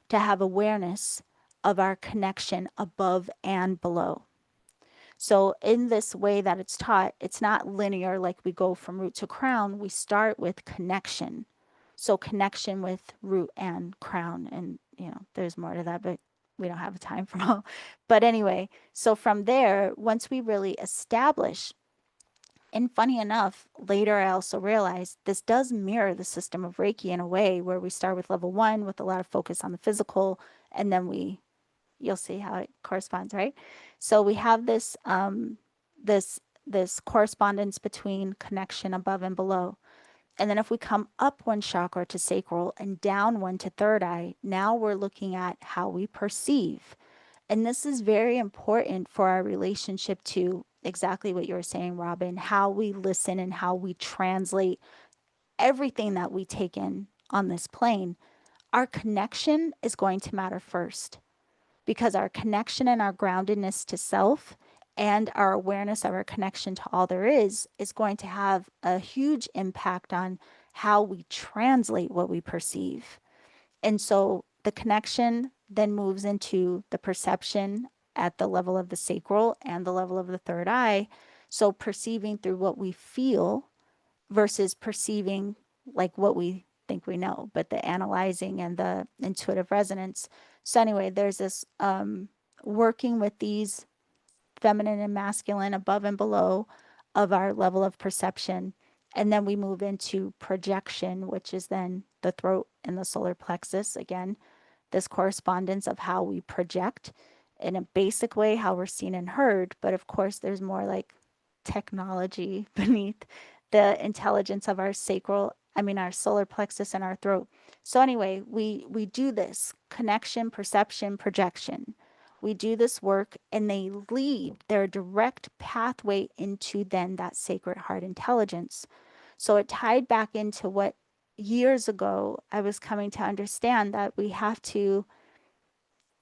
to have awareness of our connection above and below. So, in this way that it's taught, it's not linear like we go from root to crown. We start with connection. So, connection with root and crown. And, there's more to that, but we don't have time for all. But anyway, so from there, once we really establish, and funny enough, later I also realized this does mirror the system of Reiki in a way where we start with level 1 with a lot of focus on the physical, and then you'll see how it corresponds, right? So we have this this correspondence between connection above and below. And then if we come up one chakra to sacral and down one to third eye, now we're looking at how we perceive. And this is very important for our relationship to exactly what you were saying, Robyn, how we listen and how we translate everything that we take in on this plane. Our connection is going to matter first, because our connection and our groundedness to self and our awareness of our connection to all there is going to have a huge impact on how we translate what we perceive. And so the connection then moves into the perception at the level of the sacral and the level of the third eye. So perceiving through what we feel versus perceiving like what we think we know, but the analyzing and the intuitive resonance. So anyway, there's this working with these feminine and masculine above and below of our level of perception. And then we move into projection, which is then the throat and the solar plexus. Again, this correspondence of how we project in a basic way, how we're seen and heard. But of course, there's more like technology beneath the intelligence of our our solar plexus and our throat. So anyway, we do this connection, perception, projection. We do this work and they lead their direct pathway into then that sacred heart intelligence. So it tied back into what years ago I was coming to understand, that we have to,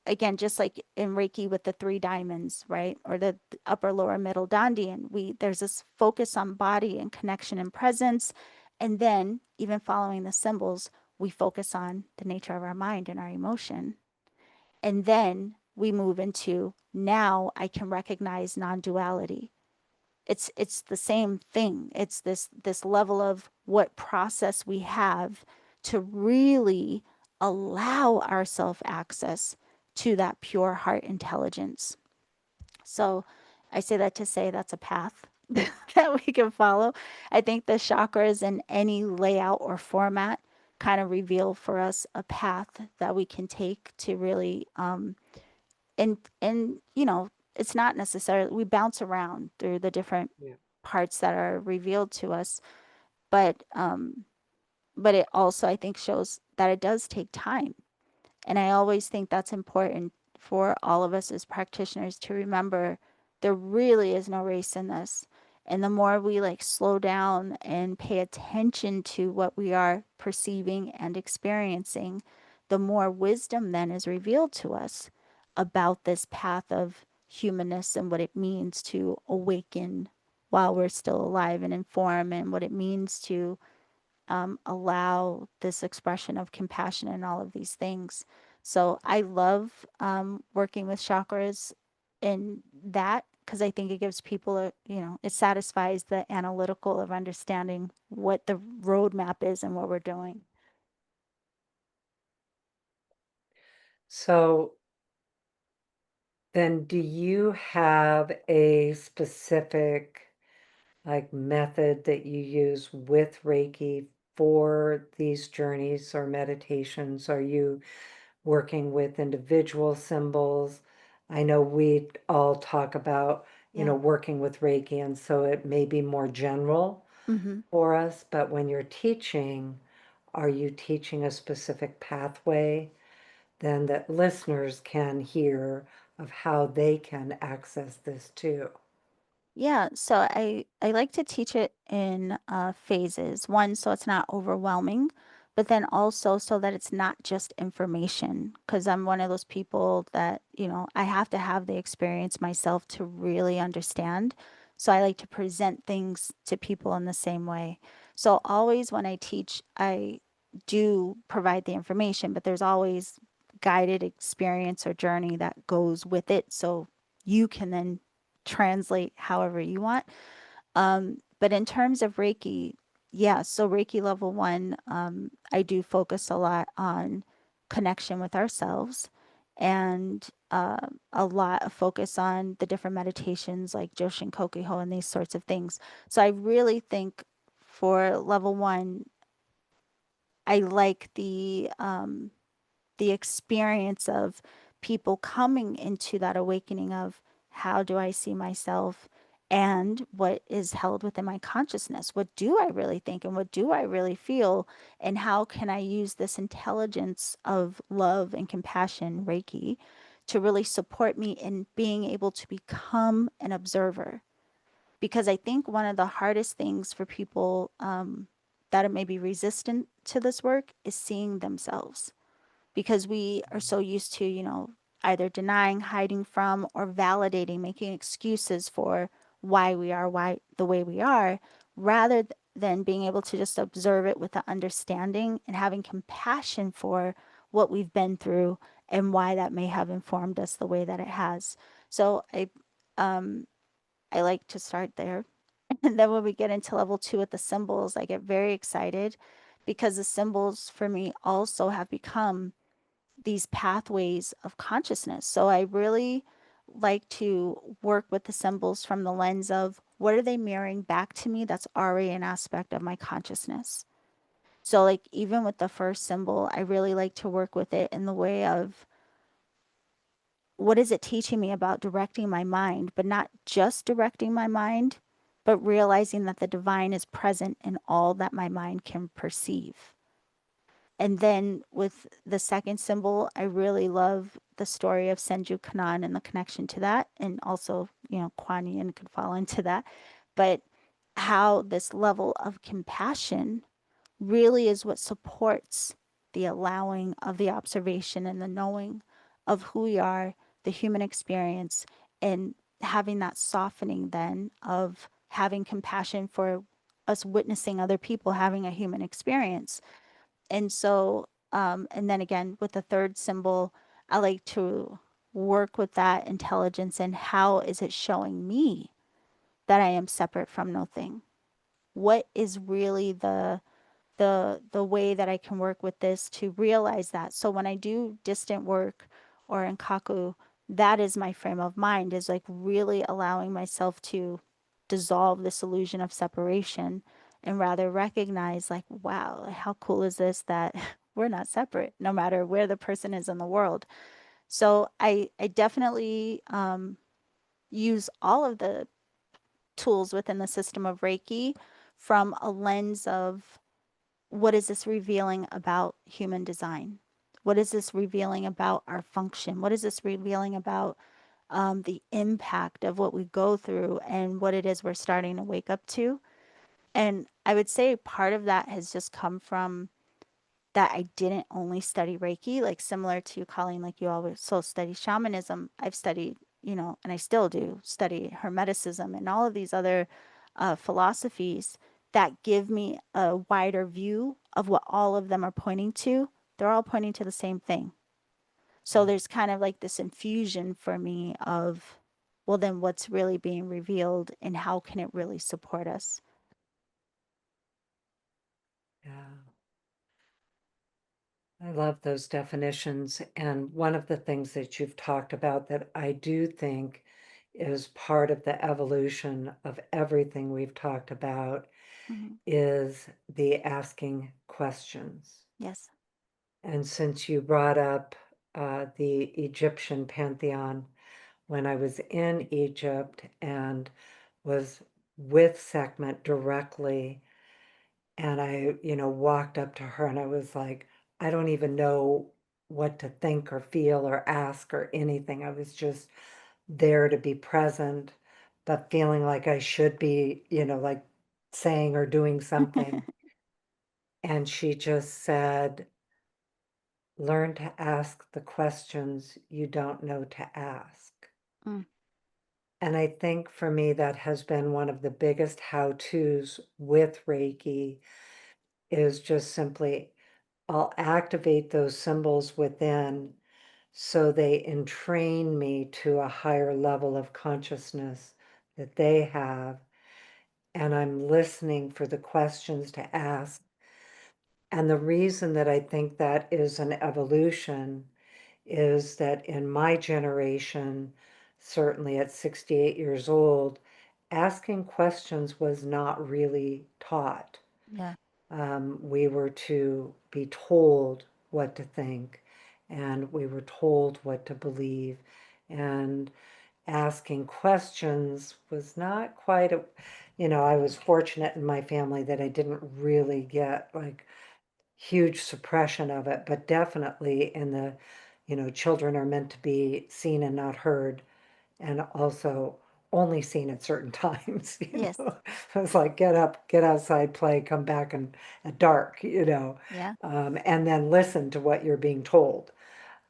again, just like in Reiki with the 3 diamonds, right? Or the upper, lower, middle Dandian, there's this focus on body and connection and presence. And then even following the symbols, we focus on the nature of our mind and our emotion. And then we move into, now I can recognize non-duality. It's the same thing. It's this level of what process we have to really allow ourself access to that pure heart intelligence. So I say that to say that's a path that we can follow. I think the chakras in any layout or format kind of reveal for us a path that we can take to really and it's not necessarily, we bounce around through the different Yeah. parts that are revealed to us, but it also, I think, shows that it does take time. And I always think that's important for all of us as practitioners to remember, there really is no race in this. And the more we like slow down and pay attention to what we are perceiving and experiencing, the more wisdom then is revealed to us about this path of humanness and what it means to awaken while we're still alive and in form, and what it means to allow this expression of compassion and all of these things. So I love working with chakras in that, because I think it gives people it satisfies the analytical of understanding what the roadmap is and what we're doing. So then do you have a specific like method that you use with Reiki for these journeys or meditations? Are you working with individual symbols? I know we all talk about, Yeah. working with Reiki, and so it may be more general Mm-hmm. for us, but when you're teaching, are you teaching a specific pathway then that listeners can hear of how they can access this too? Yeah, so I like to teach it in phases. One, so it's not overwhelming, but then also so that it's not just information. Because I'm one of those people that, I have to have the experience myself to really understand. So I like to present things to people in the same way. So always when I teach, I do provide the information, but there's always guided experience or journey that goes with it. So you can then translate however you want. But in terms of Reiki, yeah, so Reiki level 1, I do focus a lot on connection with ourselves and a lot of focus on the different meditations like Joshin Kokuho and these sorts of things. So I really think for level one, I like the experience of people coming into that awakening of how do I see myself and what is held within my consciousness. What do I really think and what do I really feel? And how can I use this intelligence of love and compassion, Reiki, to really support me in being able to become an observer? Because I think one of the hardest things for people that are maybe resistant to this work is seeing themselves, because we are so used to, either denying, hiding from, or validating, making excuses for why we are why the way we are, rather than being able to just observe it with the understanding and having compassion for what we've been through and why that may have informed us the way that it has. So I like to start there. And then when we get into level two with the symbols, I get very excited because the symbols for me also have become these pathways of consciousness. So I really like to work with the symbols from the lens of what are they mirroring back to me that's already an aspect of my consciousness. So, like, even with the first symbol, I really like to work with it in the way of what is it teaching me about directing my mind, but not just directing my mind, but realizing that the divine is present in all that my mind can perceive. And then with the second symbol, I really love the story of Senju Kanan and the connection to that. And also, Kuan Yin could fall into that. But how this level of compassion really is what supports the allowing of the observation and the knowing of who we are, the human experience, and having that softening then of having compassion for us witnessing other people having a human experience. And so, and then again, with the third symbol, I like to work with that intelligence and how is it showing me that I am separate from no thing? What is really the way that I can work with this to realize that? So when I do distant work or in kaku, that is my frame of mind, is like really allowing myself to dissolve this illusion of separation and rather recognize, like, wow, how cool is this that we're not separate no matter where the person is in the world. So I definitely use all of the tools within the system of Reiki from a lens of what is this revealing about human design? What is this revealing about our function? What is this revealing about the impact of what we go through and what it is we're starting to wake up to? And I would say part of that has just come from that I didn't only study Reiki, like similar to you, Colleen, like you also study shamanism. I've studied, and I still do study Hermeticism and all of these other philosophies that give me a wider view of what all of them are pointing to. They're all pointing to the same thing. So there's kind of like this infusion for me of, well, then what's really being revealed and how can it really support us? Yeah. I love those definitions. And one of the things that you've talked about that I do think is part of the evolution of everything we've talked about Mm-hmm. is the asking questions. Yes. And since you brought up the Egyptian pantheon, when I was in Egypt and was with Sekhmet directly, and I, walked up to her and I was like, I don't even know what to think or feel or ask or anything. I was just there to be present, but feeling like I should be, like saying or doing something. And she just said, learn to ask the questions you don't know to ask. Mm. And I think for me, that has been one of the biggest how-tos with Reiki is just simply I'll activate those symbols within so they entrain me to a higher level of consciousness that they have. And I'm listening for the questions to ask. And the reason that I think that is an evolution is that in my generation, certainly at 68 years old, asking questions was not really taught. Yeah. We were to be told what to think, and we were told what to believe, and asking questions was not quite a, I was fortunate in my family that I didn't really get like huge suppression of it, but definitely in the, children are meant to be seen and not heard, and also only seen at certain times, Yes. It's like get up, get outside, play, come back and at dark, Yeah. and then listen to what you're being told,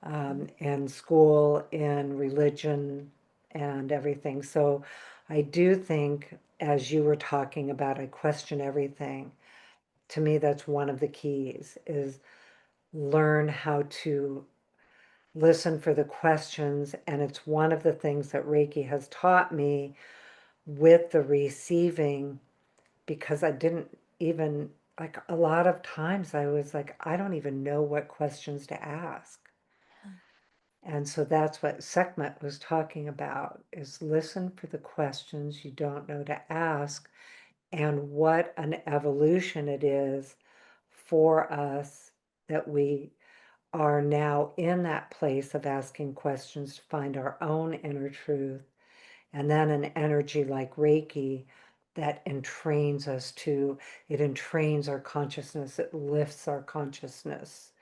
Mhm. in school, in religion, and everything. So I do think, as you were talking about, I question everything. To me, that's one of the keys is learn how to listen for the questions. And it's one of the things that Reiki has taught me with the receiving, because I didn't even, like, a lot of times I was like, I don't even know what questions to ask. Yeah. And so that's what Sekhmet was talking about, is listen for the questions you don't know to ask, and what an evolution it is for us that we are now in that place of asking questions to find our own inner truth. And then an energy like Reiki that entrains us to, it entrains our consciousness, it lifts our consciousness,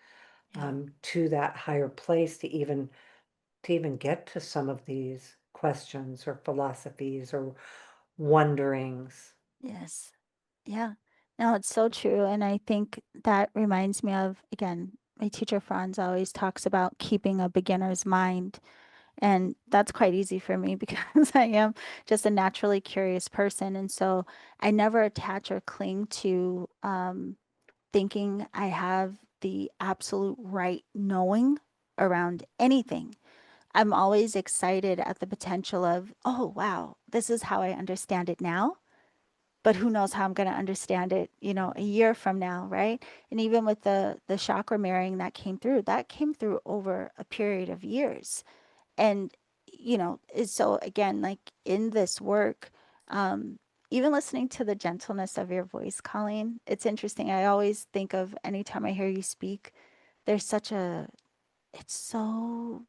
Yeah. to that higher place to even get to some of these questions or philosophies or wonderings. Yes. Yeah. No, it's so true. And I think that reminds me of, again, my teacher Franz always talks about keeping a beginner's mind. And that's quite easy for me because I am just a naturally curious person. And so I never attach or cling to thinking I have the absolute right knowing around anything. I'm always excited at the potential of, oh, wow, this is how I understand it now, but who knows how I'm going to understand it, a year from now, right? And even with the chakra mirroring that came through over a period of years. And so again, like in this work, um even listening to the gentleness of your voice, Colleen, it's interesting. I always think of anytime I hear you speak, there's such a it's so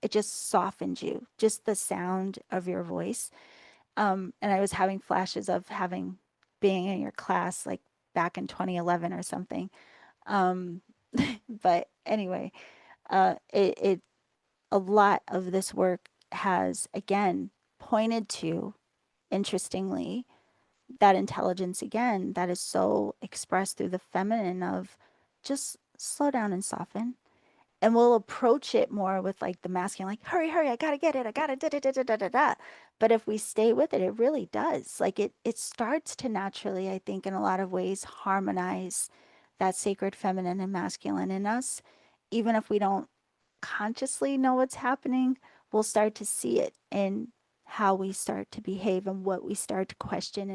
it just softens you, just the sound of your voice. And I was having flashes of having being in your class like back in 2011 or something. Um, but anyway, it a lot of this work has again pointed to, interestingly, that intelligence again that is so expressed through the feminine of just slow down and soften, and we'll approach it more with like the masculine, like hurry, hurry, I gotta get it, I gotta da da da da da da da. But if we stay with it, it really does. Like it starts to naturally, I think, in a lot of ways, harmonize that sacred feminine and masculine in us. Even if we don't consciously know what's happening, we'll start to see it in how we start to behave and what we start to question,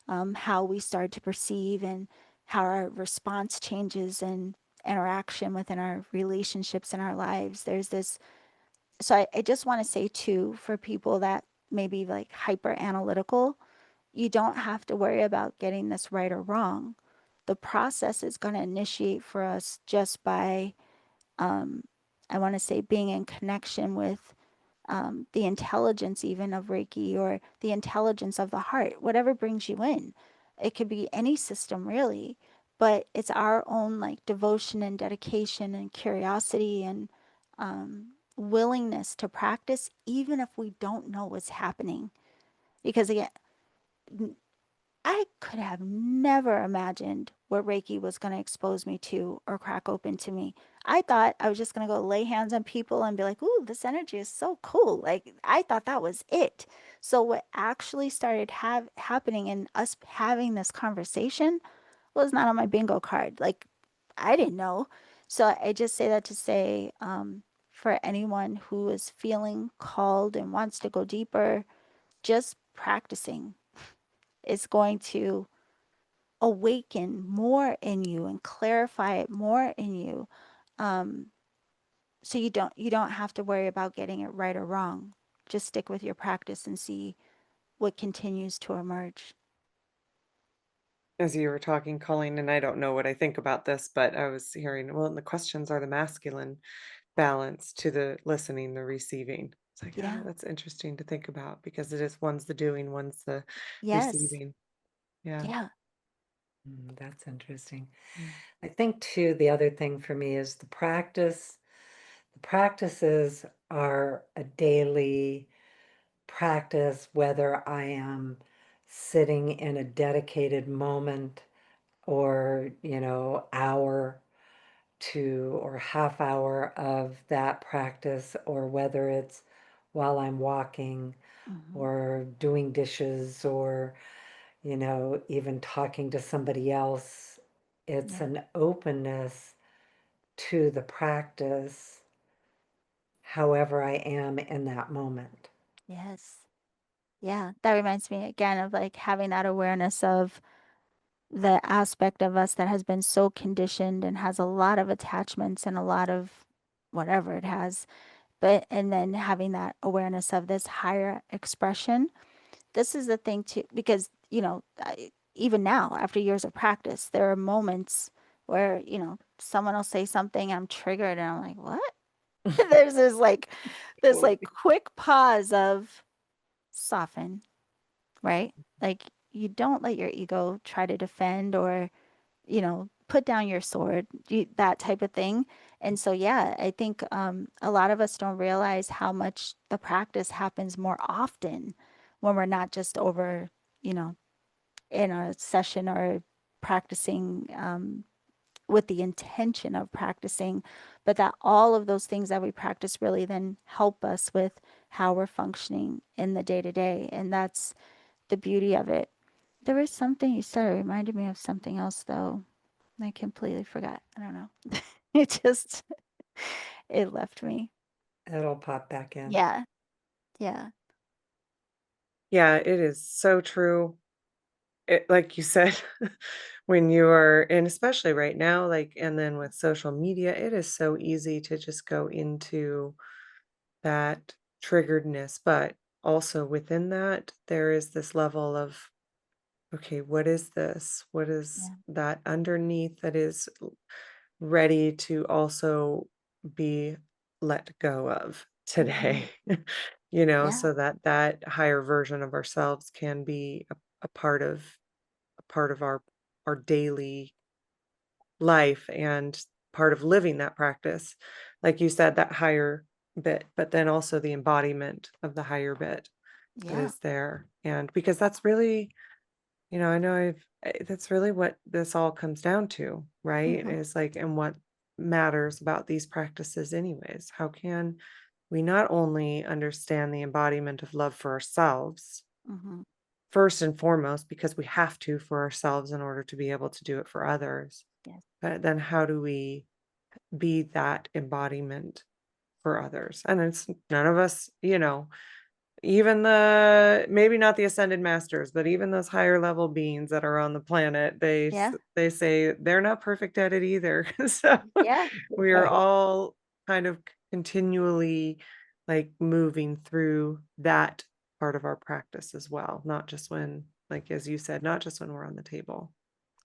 and how we start to perceive, and how our response changes and interaction within our relationships in our lives. There's this. So I just want to say, too, for people that may be like hyper analytical, you don't have to worry about getting this right or wrong. The process is going to initiate for us just by, um, I want to say, being in connection with the intelligence even of Reiki, or the intelligence of the heart, whatever brings you in. It could be any system really, but it's our own like devotion and dedication and curiosity and willingness to practice, even if we don't know what's happening. Because again, I could have never imagined what Reiki was going to expose me to or crack open to me. I thought I was just going to go lay hands on people and be like, ooh, this energy is so cool. Like, I thought that was it. So, what actually started happening in us having this conversation was not on my bingo card. Like, I didn't know. So, I just say that to say, for anyone who is feeling called and wants to go deeper, just practicing is going to awaken more in you and clarify it more in you. Um, So you don't have to worry about getting it right or wrong. Just stick with your practice and see what continues to emerge. As you were talking, Colleen, and I don't know what I think about this, but I was hearing, well, and the questions are the masculine balance to the listening, the receiving. It's like, Yeah. that's interesting to think about because it is one's the doing, one's the Yes. receiving. Yeah. Yeah. That's interesting. Mm. I think too, the other thing for me is the practice. The practices are a daily practice, whether I am sitting in a dedicated moment or, hour to or half hour of that practice, or whether it's while I'm walking Hmm. or doing dishes or, even talking to somebody else. It's Yeah. an openness to the practice, however I am in that moment. Yes. Yeah. That reminds me again of like having that awareness of the aspect of us that has been so conditioned and has a lot of attachments and a lot of whatever it has. But, and then having that awareness of this higher expression. This is the thing too, because, even now, after years of practice, there are moments where, someone will say something, I'm triggered, and I'm like, what? There's this like quick pause of soften, right? Like you don't let your ego try to defend or, put down your sword, that type of thing. And so, yeah, I think a lot of us don't realize how much the practice happens more often when we're not just over, you know, in a session or practicing with the intention of practicing, but that all of those things that we practice really then help us with how we're functioning in the day to day. And that's the beauty of it. There was something you said, it reminded me of something else though. I completely forgot. I don't know. It just, it left me. It'll pop back in. Yeah. Yeah. Yeah, it is so true. It, like you said, when you are, and especially right now, like, and then with social media, it is so easy to just go into that triggeredness. But also within that, there is this level of, okay, what is this? What is Yeah. that underneath that is ready to also be let go of Hmm. today? Yeah. So that that higher version of ourselves can be a part of our daily life and part of living that practice. Like you said, that higher bit, but then also the embodiment of the higher bit that Yeah. is there. And because that's really, I know that's really what this all comes down to, right? Hmm. Is like, and what matters about these practices, anyways. How can we not only understand the embodiment of love for ourselves, Hmm. first and foremost, because we have to for ourselves in order to be able to do it for others, Yes. but then how do we be that embodiment for others? And it's none of us, even the maybe not the ascended masters, but even those higher level beings that are on the planet, Yeah. they say they're not perfect at it either. So Yeah. we are all kind of continually like moving through that part of our practice as well, not just when, like as you said, not just when we're on the table.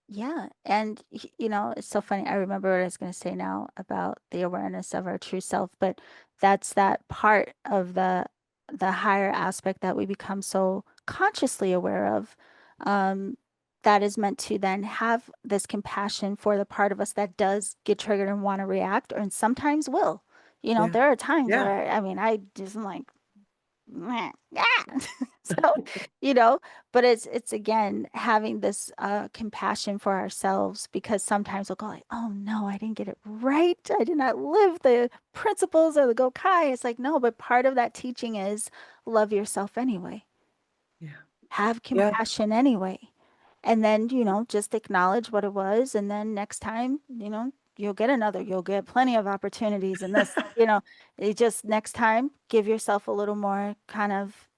Yeah. And, it's so funny. I remember what I was going to say now about the awareness of our true self, but that's that part of the higher aspect that we become so consciously aware of. Um, that is meant to then have this compassion for the part of us that does get triggered and want to react, or and sometimes will. Yeah. There are times Yeah. where, I mean, I just am like, meh, yeah. So, you know, but it's again having this compassion for ourselves, because sometimes we'll go like, oh no, I didn't get it right. I did not live the principles of the Gokai. It's like, no, but part of that teaching is love yourself anyway. Yeah. Have Yeah. compassion anyway. And then, just acknowledge what it was. And then next time, you'll get plenty of opportunities in this, it just next time, give yourself a little more kind of,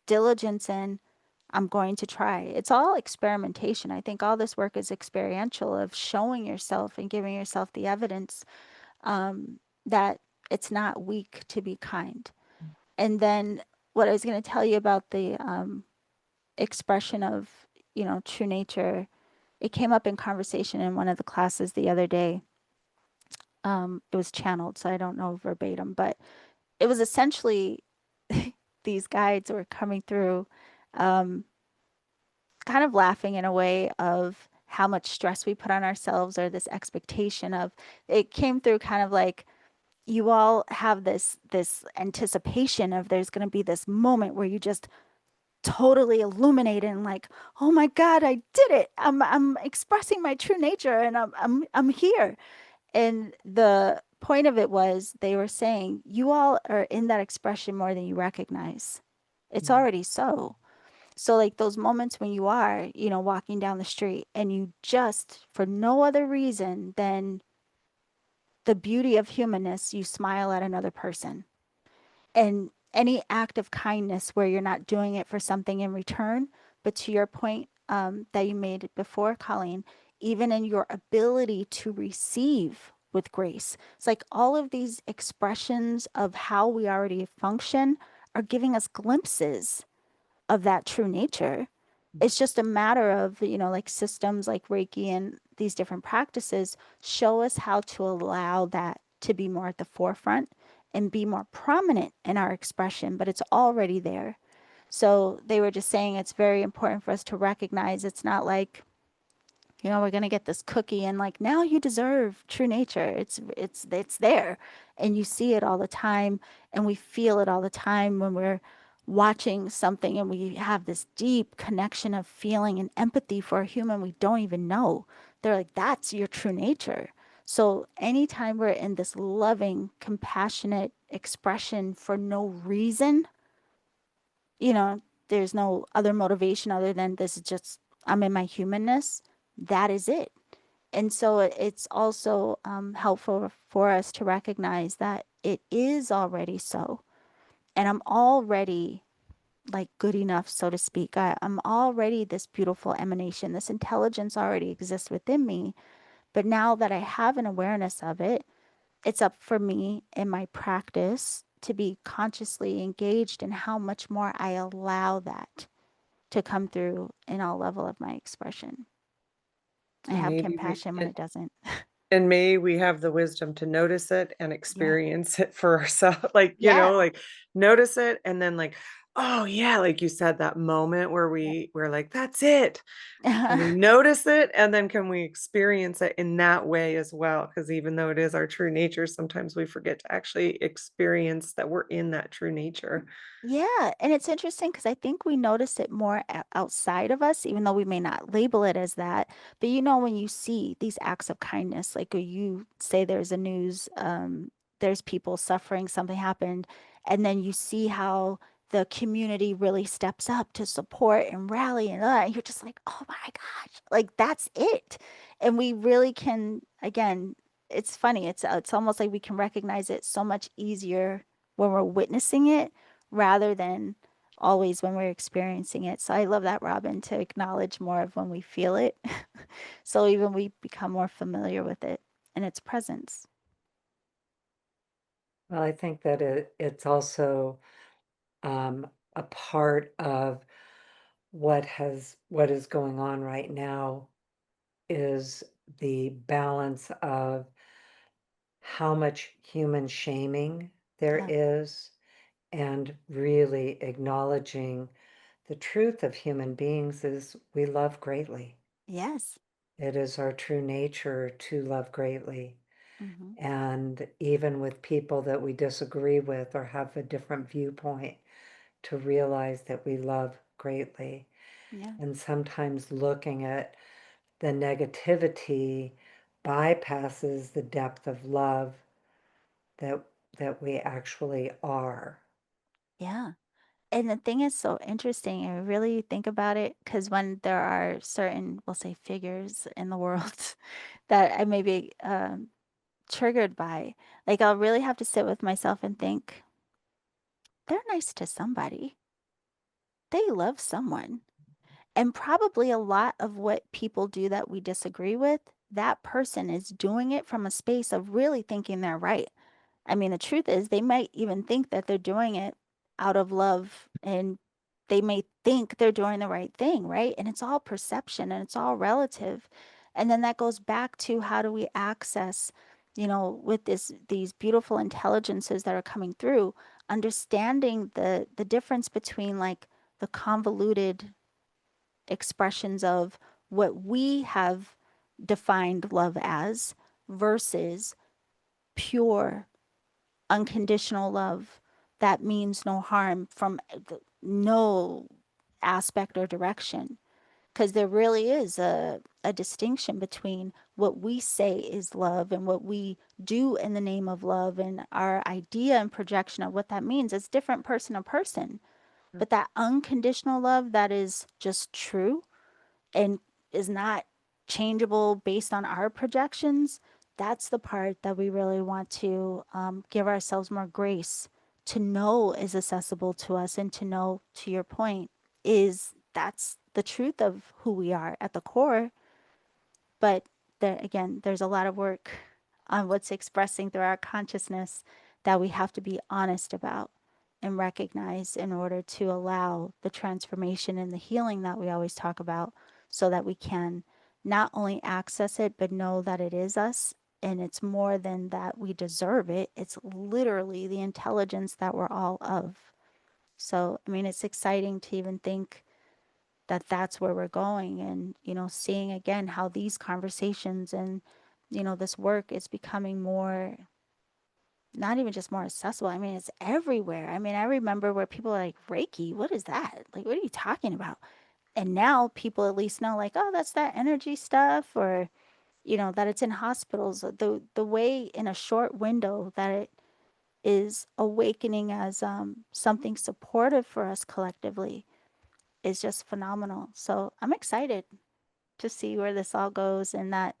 diligence in, I'm going to try. It's all experimentation. I think all this work is experiential of showing yourself and giving yourself the evidence. that it's not weak to be kind. And then what I was going to tell you about the expression of, true nature, it came up in conversation in one of the classes the other day. It was channeled, so I don't know verbatim, but it was essentially these guides were coming through, um, kind of laughing in a way of how much stress we put on ourselves, or this expectation of, it came through kind of like, you all have this anticipation of there's going to be this moment where you just totally illuminate and like, oh my god, I did it, I'm expressing my true nature, and I'm here. And the point of it was, they were saying, you all are in that expression more than you recognize. It's already so. So, like those moments when you are, walking down the street and you just, for no other reason than the beauty of humanness, you smile at another person. And any act of kindness where you're not doing it for something in return, but to your point, that you made before, Colleen, even in your ability to receive with grace. It's like all of these expressions of how we already function are giving us glimpses of that true nature. It's just a matter of, like systems like Reiki and these different practices show us how to allow that to be more at the forefront and be more prominent in our expression, but it's already there. So they were just saying it's very important for us to recognize it's not like, we're going to get this cookie and like, now you deserve true nature. It's there, and you see it all the time, and we feel it all the time when we're watching something, and we have this deep connection of feeling and empathy for a human we don't even know. They're like, that's your true nature. So anytime we're in this loving, compassionate expression for no reason, you know, there's no other motivation other than this is just, I'm in my humanness. That is it. And so it's also helpful for us to recognize that it is already so. And I'm already like good enough, so to speak. I'm already this beautiful emanation. This intelligence already exists within me. But now that I have an awareness of it, it's up for me in my practice to be consciously engaged in how much more I allow that to come through in all level of my expression. I And have maybe we compassion when it doesn't. and may we have the wisdom to notice it and Yeah. experience it for ourselves. Like, Yeah. like notice it and then like, oh yeah, like you said, that moment where we're like, that's it. And we Yeah. notice it, and then can we experience it in that way as well? Because even though it is our true nature, sometimes we forget to actually experience that we're in that true nature. Yeah, and it's interesting because I think we notice it more outside of us, even though we may not label it as that. But when you see these acts of kindness, like you say there's a news, there's people suffering, something happened, and then you see how the community really steps up to support and rally, and you're just like, oh my gosh, like that's it. And we really can, again, it's funny, it's almost like we can recognize it so much easier when we're witnessing it rather than always when we're experiencing it. So I love that, Robyn, to acknowledge more of when we feel it. So even we become more familiar with it and its presence. Well, I think that it's also a part of what is going on right now is the balance of how much human shaming there Yeah. is, and really acknowledging the truth of human beings is we love greatly. Yes. It is our true nature to love greatly. Hmm. And even with people that we disagree with or have a different viewpoint, to realize that we love greatly. Yeah. And sometimes looking at the negativity bypasses the depth of love that we actually are. Yeah. And the thing is so interesting. I really think about it because when there are certain, we'll say, figures in the world that I may be triggered by, like I'll really have to sit with myself and think, they're nice to somebody. They love someone. And probably a lot of what people do that we disagree with, that person is doing it from a space of really thinking they're right. I mean, the truth is, they might even think that they're doing it out of love, and they may think they're doing the right thing, right? And it's all perception and it's all relative. And then that goes back to how do we access, with these beautiful intelligences that are coming through, understanding the difference between like the convoluted expressions of what we have defined love as versus pure unconditional love that means no harm from no aspect or direction. Because there really is a distinction between what we say is love and what we do in the name of love, and our idea and projection of what that means is different person to person. But that unconditional love that is just true and is not changeable based on our projections, that's the part that we really want to give ourselves more grace to know is accessible to us, and to know, to your point, is that's the truth of who we are at the core. But there again, there's a lot of work on what's expressing through our consciousness that we have to be honest about and recognize in order to allow the transformation and the healing that we always talk about, so that we can not only access it, but know that it is us. And it's more than that we deserve it. It's literally the intelligence that we're all of. So, I mean, it's exciting to even think that that's where we're going, and seeing again how these conversations and this work is becoming more, not even just more accessible. I mean, it's everywhere. I mean, I remember where people are like, Reiki, what is that? Like, what are you talking about? And now people at least know, like, oh, that's that energy stuff, or that it's in hospitals. The way in a short window that it is awakening as something supportive for us collectively is just phenomenal. So I'm excited to see where this all goes, and that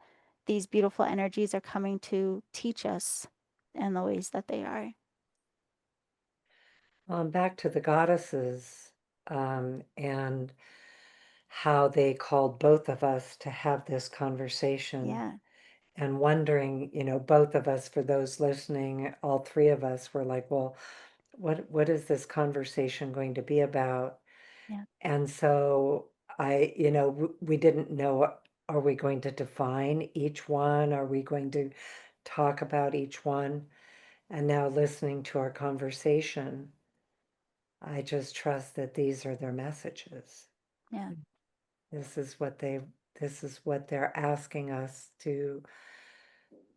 these beautiful energies are coming to teach us in the ways that they are. Back to the goddesses, and how they called both of us to have this conversation, Yeah, and wondering, both of us, for those listening, all three of us were like, well, what is this conversation going to be about? yeah, And so we didn't know, are we going to define each one? Are we going to talk about each one? And now listening to our conversation, I just trust that these are their messages. yeah, This is what they're asking us to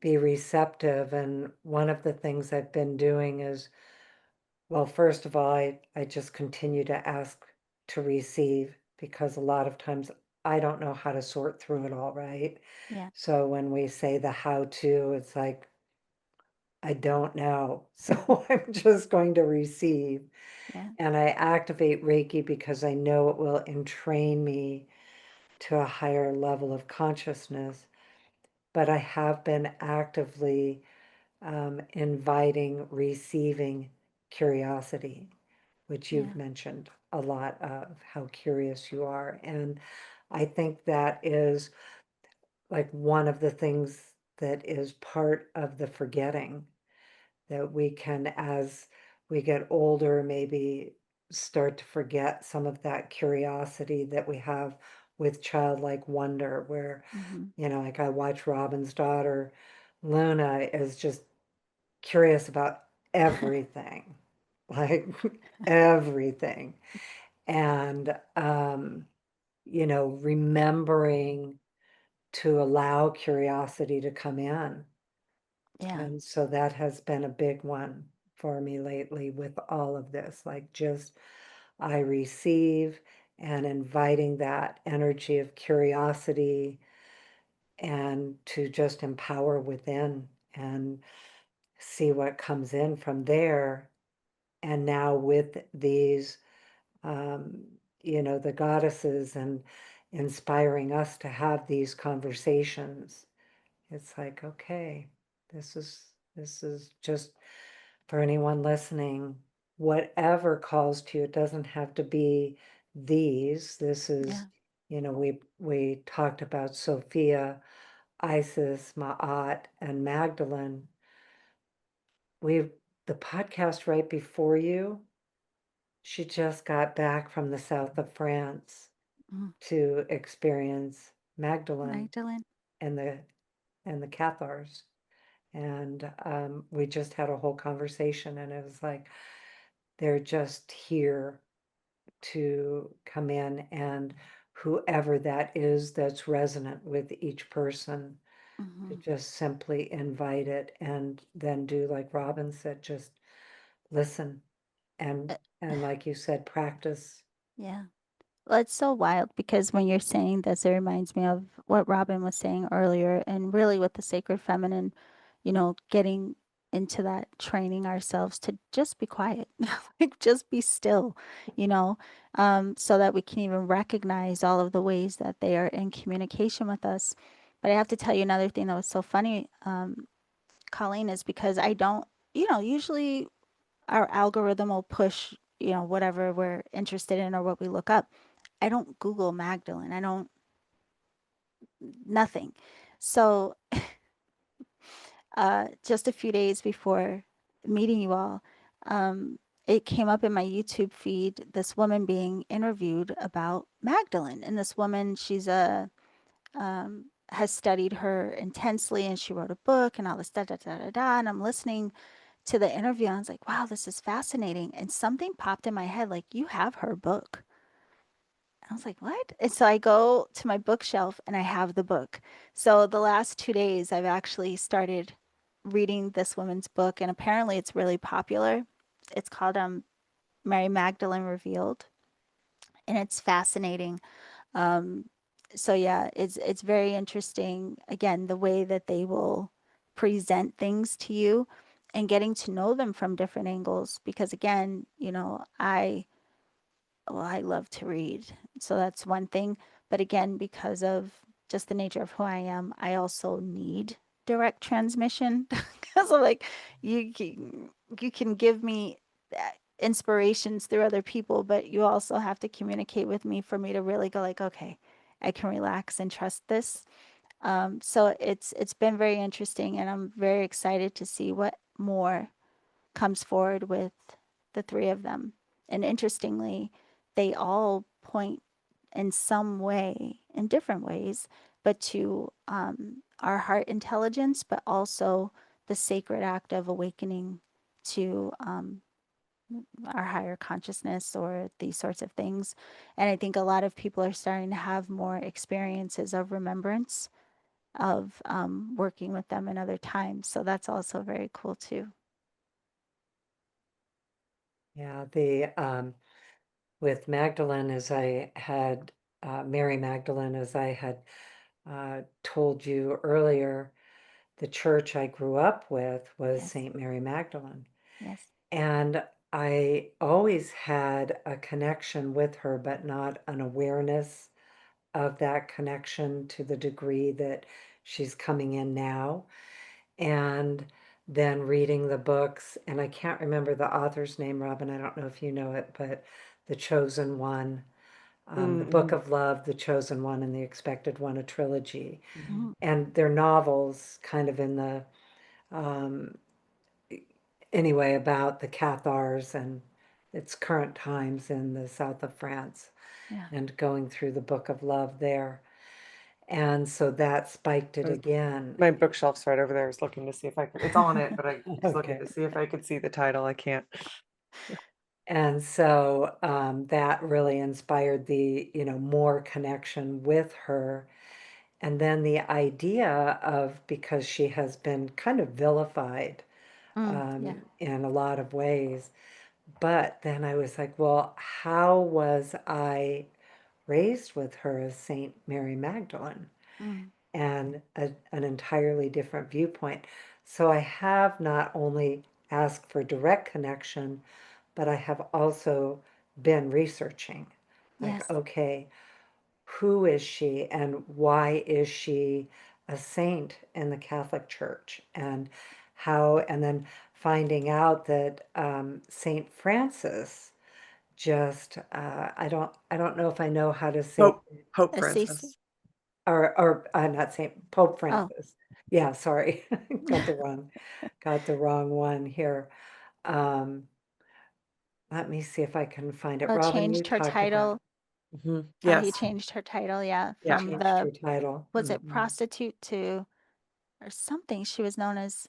be receptive. And one of the things I've been doing is, well, first of all, I just continue to ask to receive, because a lot of times I don't know how to sort through it all, right? yeah, So when we say the how to, it's like, I don't know. So I'm just going to receive. yeah, And I activate Reiki because I know it will entrain me to a higher level of consciousness. But I have been actively inviting, receiving curiosity, which you've yeah, mentioned a lot of how curious you are. And I think that is like one of the things that is part of the forgetting, that we can, as we get older, maybe start to forget some of that curiosity that we have with childlike wonder, where, mm-hmm. like I watch Robin's daughter, Luna, is just curious about everything, like everything. And, remembering to allow curiosity to come in. Yeah, And so that has been a big one for me lately with all of this, like just I receive, and inviting that energy of curiosity, and to just empower within and see what comes in from there. And now with these, um, the goddesses, and inspiring us to have these conversations, it's like, okay, this is just for anyone listening, whatever calls to you. It doesn't have to be these. This yeah, is, we talked about Sophia, Isis, Ma'at, and Magdalene. we the podcast right before you, she just got back from the south of France Mm. to experience Magdalene Magdalene. and the Cathars. And we just had a whole conversation, and it was like they're just here to come in, and whoever that is that's resonant with each person, to Hmm. just simply invite it, and then do like Robin said, just listen, and Uh, and like you said, practice. yeah. Well, it's so wild because when you're saying this, it reminds me of what Robin was saying earlier, and really with the sacred feminine, getting into that, training ourselves to just be quiet, like just be still, you know, so that we can even recognize all of the ways that they are in communication with us. But I have to tell you another thing that was so funny, Colleen, is because I don't, usually our algorithm will push, whatever we're interested in or what we look up. I don't Google Magdalene. I don't, nothing. So, just a few days before meeting you all, it came up in my YouTube feed, this woman being interviewed about Magdalene. And this woman, has studied her intensely, and she wrote a book and all this, da da da da da. And I'm listening to the interview, and I was like, wow, this is fascinating. And something popped in my head, like, you have her book. I was like, what? And so I go to my bookshelf and I have the book. So the last 2 days, I've actually started reading this woman's book, and apparently it's really popular. It's called Mary Magdalene Revealed, and it's fascinating. Um, so yeah, it's very interesting. Again, the way that they will present things to you, and getting to know them from different angles. Because again, I love to read. So that's one thing. But again, because of just the nature of who I am, I also need direct transmission. Because I'm like, you can give me inspirations through other people, but you also have to communicate with me for me to really go like, okay, I can relax and trust this. So it's been very interesting, and I'm very excited to see what more comes forward with the three of them. And interestingly, they all point in some way, in different ways, but to our heart intelligence, but also the sacred act of awakening to our higher consciousness or these sorts of things. And I think a lot of people are starting to have more experiences of remembrance of working with them in other times. So that's also very cool too. Yeah, the with Magdalene, as I had Mary Magdalene, as I had told you earlier, the church I grew up with was Yes. St. Mary Magdalene. Yes. And I always had a connection with her, but not an awareness of that connection to the degree that she's coming in now. And then reading the books, and I can't remember the author's name, Robin, I don't know if you know it, but The Chosen One, The Book Mm-hmm. of Love, The Chosen One, and The Expected One, a trilogy. Mm-hmm. And they're novels kind of in the, um, anyway, about the Cathars and its current times in the south of France, Yeah. and going through the Book of Love there. And so that spiked it again. My bookshelf's right over there. I was looking to see if I could. It's on it, but I was looking Okay. to see if I could see the title. I can't. And so that really inspired the, more connection with her. And then the idea of, because she has been kind of vilified Yeah. in a lot of ways, but then I was like, well, how was I raised with her as Saint Mary Magdalene? Mm. And an entirely different viewpoint. So I have not only asked for direct connection, but I have also been researching, like, Yes. okay, who is she and why is she a saint in the Catholic Church? And how, and then finding out that Saint Francis just, I don't know if I know how to say, Pope Assisi. Francis. or not Saint, Pope Oh, Francis. Yeah, sorry. Got the wrong one here. Um, Let me see if I can find it. Oh, Robin, you changed her talked about title. How he Yes. changed her title, yeah, Yeah. from changed the her title. was it Hmm. prostitute to or something? She was known as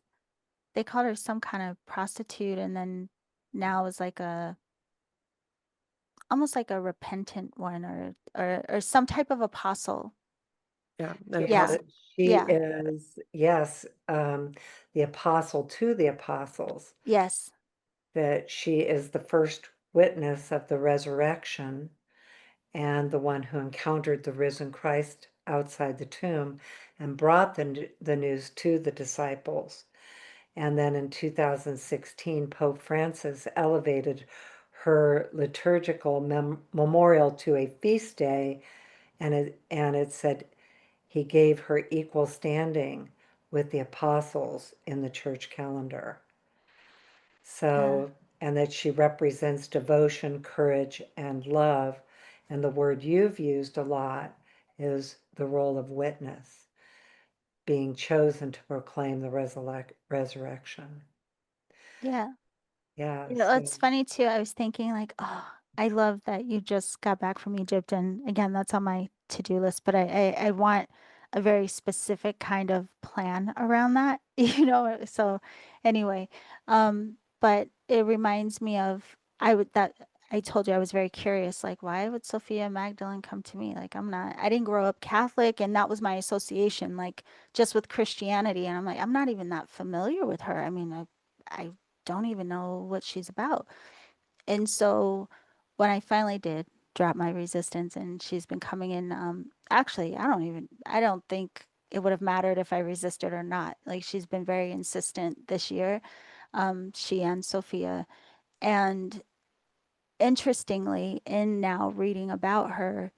they called her some kind of prostitute, and then now is like a almost like a repentant one or some type of apostle. Yeah. An Yeah, Yeah. apostle. that she Yeah. is, yes, the apostle to the apostles, Yes. that she is the first witness of the resurrection and the one who encountered the risen Christ outside the tomb and brought the news to the disciples. And then in 2016, Pope Francis elevated her liturgical memorial to a feast day, and it said he gave her equal standing with the apostles in the church calendar. Yeah. So, and that she represents devotion, courage, and love. And the word you've used a lot is the role of witness, being chosen to proclaim the resurrection. Yeah. Yeah, You know, so it's funny too. I was thinking like, oh, I love that you just got back from Egypt, and again, that's on my to-do list. But I want a very specific kind of plan around that, you know. So anyway, but it reminds me of I would that I told you I was very curious. Like, why would Sophia Magdalene come to me? Like, I didn't grow up Catholic, and that was my association, like just with Christianity. And I'm like, I'm not even that familiar with her. I mean, I don't even know what she's about. And so when I finally did drop my resistance and she's been coming in, actually, I don't think it would have mattered if I resisted or not. Like she's been very insistent this year, she and Sophia. And interestingly, in now reading about her,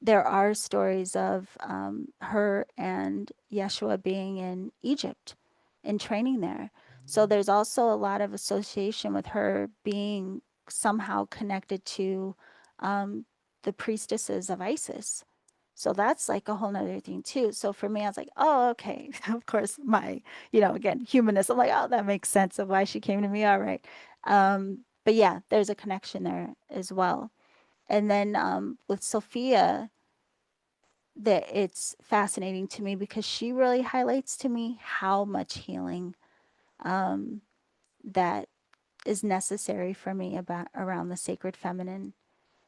there are stories of her and Yeshua being in Egypt and training there. So there's also a lot of association with her being somehow connected to um, the priestesses of Isis. So that's like a whole nother thing too. So for me, I was like, oh, okay. Of course, again, humanist. I'm like, oh, that makes sense of why she came to me. All right. But yeah, there's a connection there as well. And then with Sophia, that it's fascinating to me because she really highlights to me how much healing um, that is necessary for me about around the sacred feminine.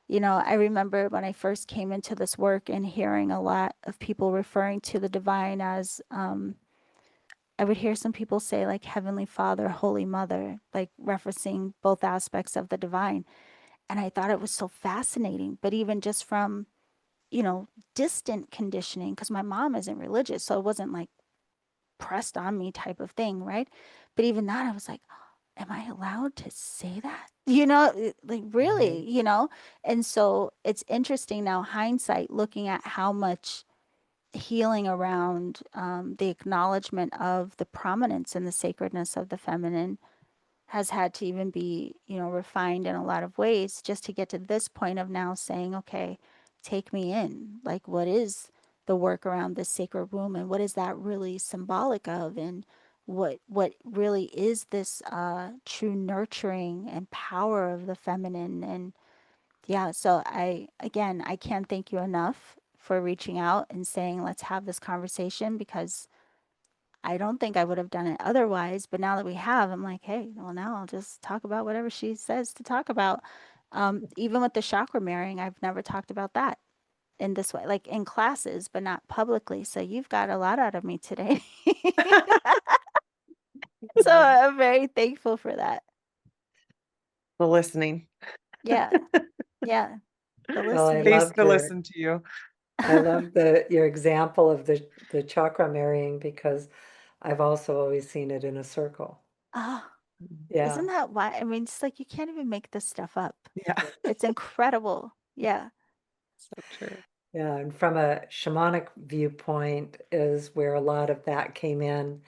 You know, I remember when I first came into this work and hearing a lot of people referring to the divine as, I would hear some people say like Heavenly Father, Holy Mother, like referencing both aspects of the divine. And I thought it was so fascinating. But even just from distant conditioning, because my mom isn't religious, so it wasn't like pressed on me type of thing, right? But even that, I was like, am I allowed to say that? Like really, right. And so it's interesting now, hindsight, looking at how much healing around the acknowledgement of the prominence and the sacredness of the feminine has had to even be, refined in a lot of ways just to get to this point of now saying, okay, take me in. Like, what is the work around this sacred womb, and what is that really symbolic of, and what really is this true nurturing and power of the feminine? And yeah, so I can't thank you enough for reaching out and saying, let's have this conversation, because I don't think I would have done it otherwise. But now that we have, I'm like, hey, well, now I'll just talk about whatever she says to talk about. Even with the chakra mirroring, I've never talked about that in this way, like in classes, but not publicly. So you've got a lot out of me today. So I'm very thankful for that. The listening. Yeah. Yeah. The Well, I listening. Space loved to listen to you. I love your example of the chakra marrying because I've also always seen it in a circle. Oh, Yeah. isn't that why? I mean, it's like you can't even make this stuff up. Yeah. It's incredible. Yeah. So true. Yeah, and from a shamanic viewpoint is where a lot of that came in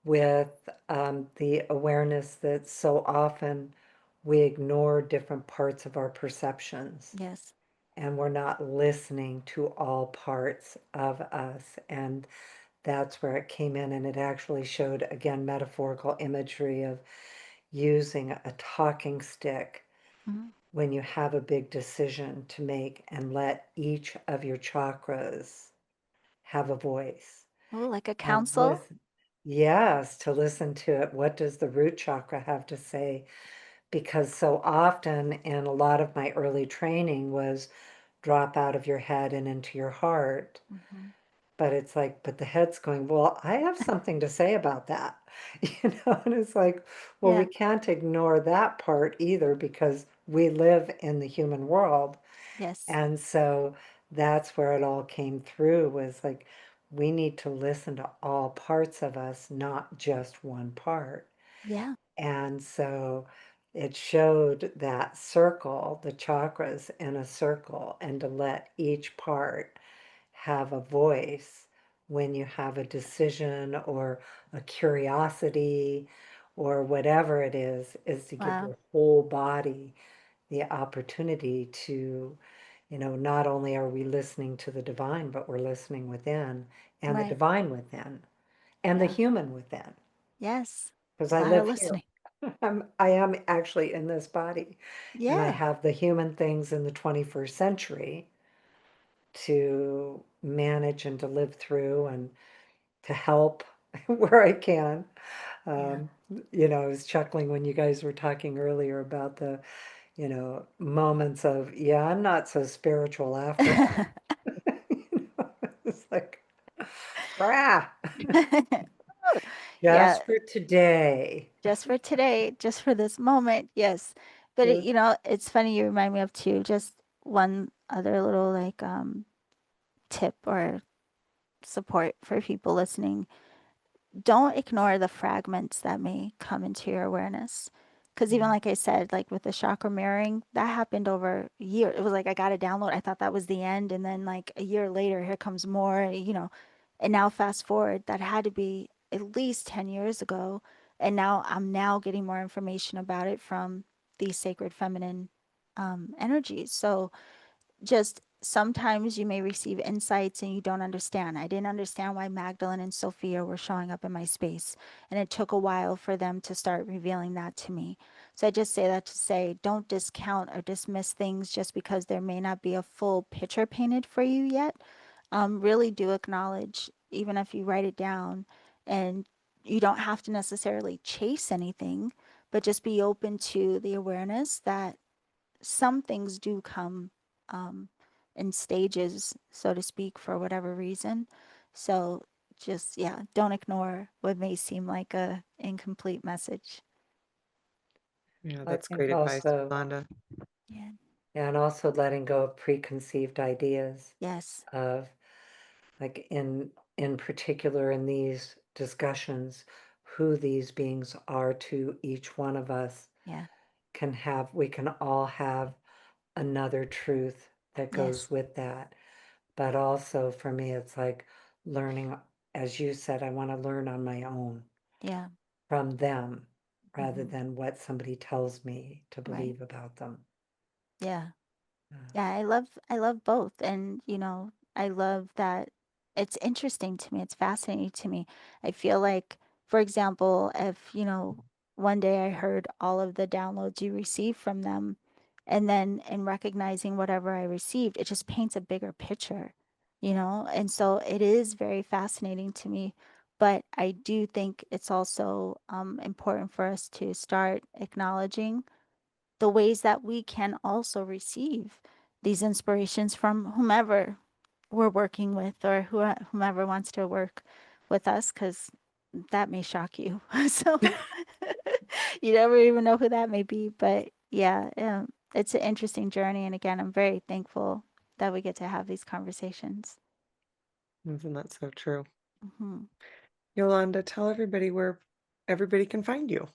with the awareness that so often we ignore different parts of our perceptions Yes. and we're not listening to all parts of us. And that's where it came in, and it actually showed, again, metaphorical imagery of using a talking stick Mhm. when you have a big decision to make, and let each of your chakras have a voice. Oh, like a And council? listen, yes, to listen to it. What does the root chakra have to say? Because so often in a lot of my early training was drop out of your head and into your heart. Mhm. But it's like, but the head's going, well, I have something to say about that. And it's like, well, we Yeah. can't ignore that part either because we live in the human world. Yes. And so that's where it all came through, was like, we need to listen to all parts of us, not just one part. Yeah. And so it showed that circle, the chakras in a circle, and to let each part have a voice when you have a decision or a curiosity or whatever it is to give Wow. your whole body the opportunity to, not only are we listening to the divine, but we're listening within, and the Right. divine within, and the Yeah. human within. Yes. Because A I lot of live here. listening. I am actually in this body, and I Yeah. have the human things in the 21st century to manage and to live through and to help where I can. Yeah. Um, I was chuckling when you guys were talking earlier about the, moments of, yeah, I'm not so spiritual after all. It's like, rah, Yeah. just for today. Just for today, just for this moment. Yes. But Yes. it's funny you remind me of too, just one other little like tip or support for people listening. Don't ignore the fragments that may come into your awareness. Because even like I said, like with the chakra mirroring, that happened over a year. It was like I got a download. I thought that was the end. And then like a year later, here comes more, And now fast forward, that had to be at least 10 years ago. And now I'm now getting more information about it from these sacred feminine energies. So just sometimes you may receive insights and you don't understand. I didn't understand why Magdalene and Sophia were showing up in my space, and it took a while for them to start revealing that to me. So I just say that to say don't discount or dismiss things just because there may not be a full picture painted for you yet. Really do acknowledge, even if you write it down, and you don't have to necessarily chase anything, but just be open to the awareness that some things do come um, in stages, so to speak, for whatever reason. So just, yeah, don't ignore what may seem like a incomplete message. Yeah, I that's think great advice, also, Yolanda. Yeah. and also letting go of preconceived ideas Yes. of, like, in particular in these discussions, who these beings are to each one of us. Yeah. We can all have another truth that Yes. goes with that. But also for me, it's like learning, as you said, I want to learn on my own Yeah. from them rather Hmm. than what somebody tells me to Right. believe about them. Yeah. Uh, Yeah, I love both, and I love that it's interesting to me. It's fascinating to me. I feel like, for example, if, one day I heard all of the downloads you receive from them, and then in recognizing whatever I received, it just paints a bigger picture. And so it is very fascinating to me. But I do think it's also important for us to start acknowledging the ways that we can also receive these inspirations from whomever we're working with, or whomever wants to work with us, because that may shock you. So you never even know who that may be. But yeah, it's an interesting journey. And again, I'm very thankful that we get to have these conversations. Isn't that so true? Hmm. Yolanda, tell everybody where everybody can find you.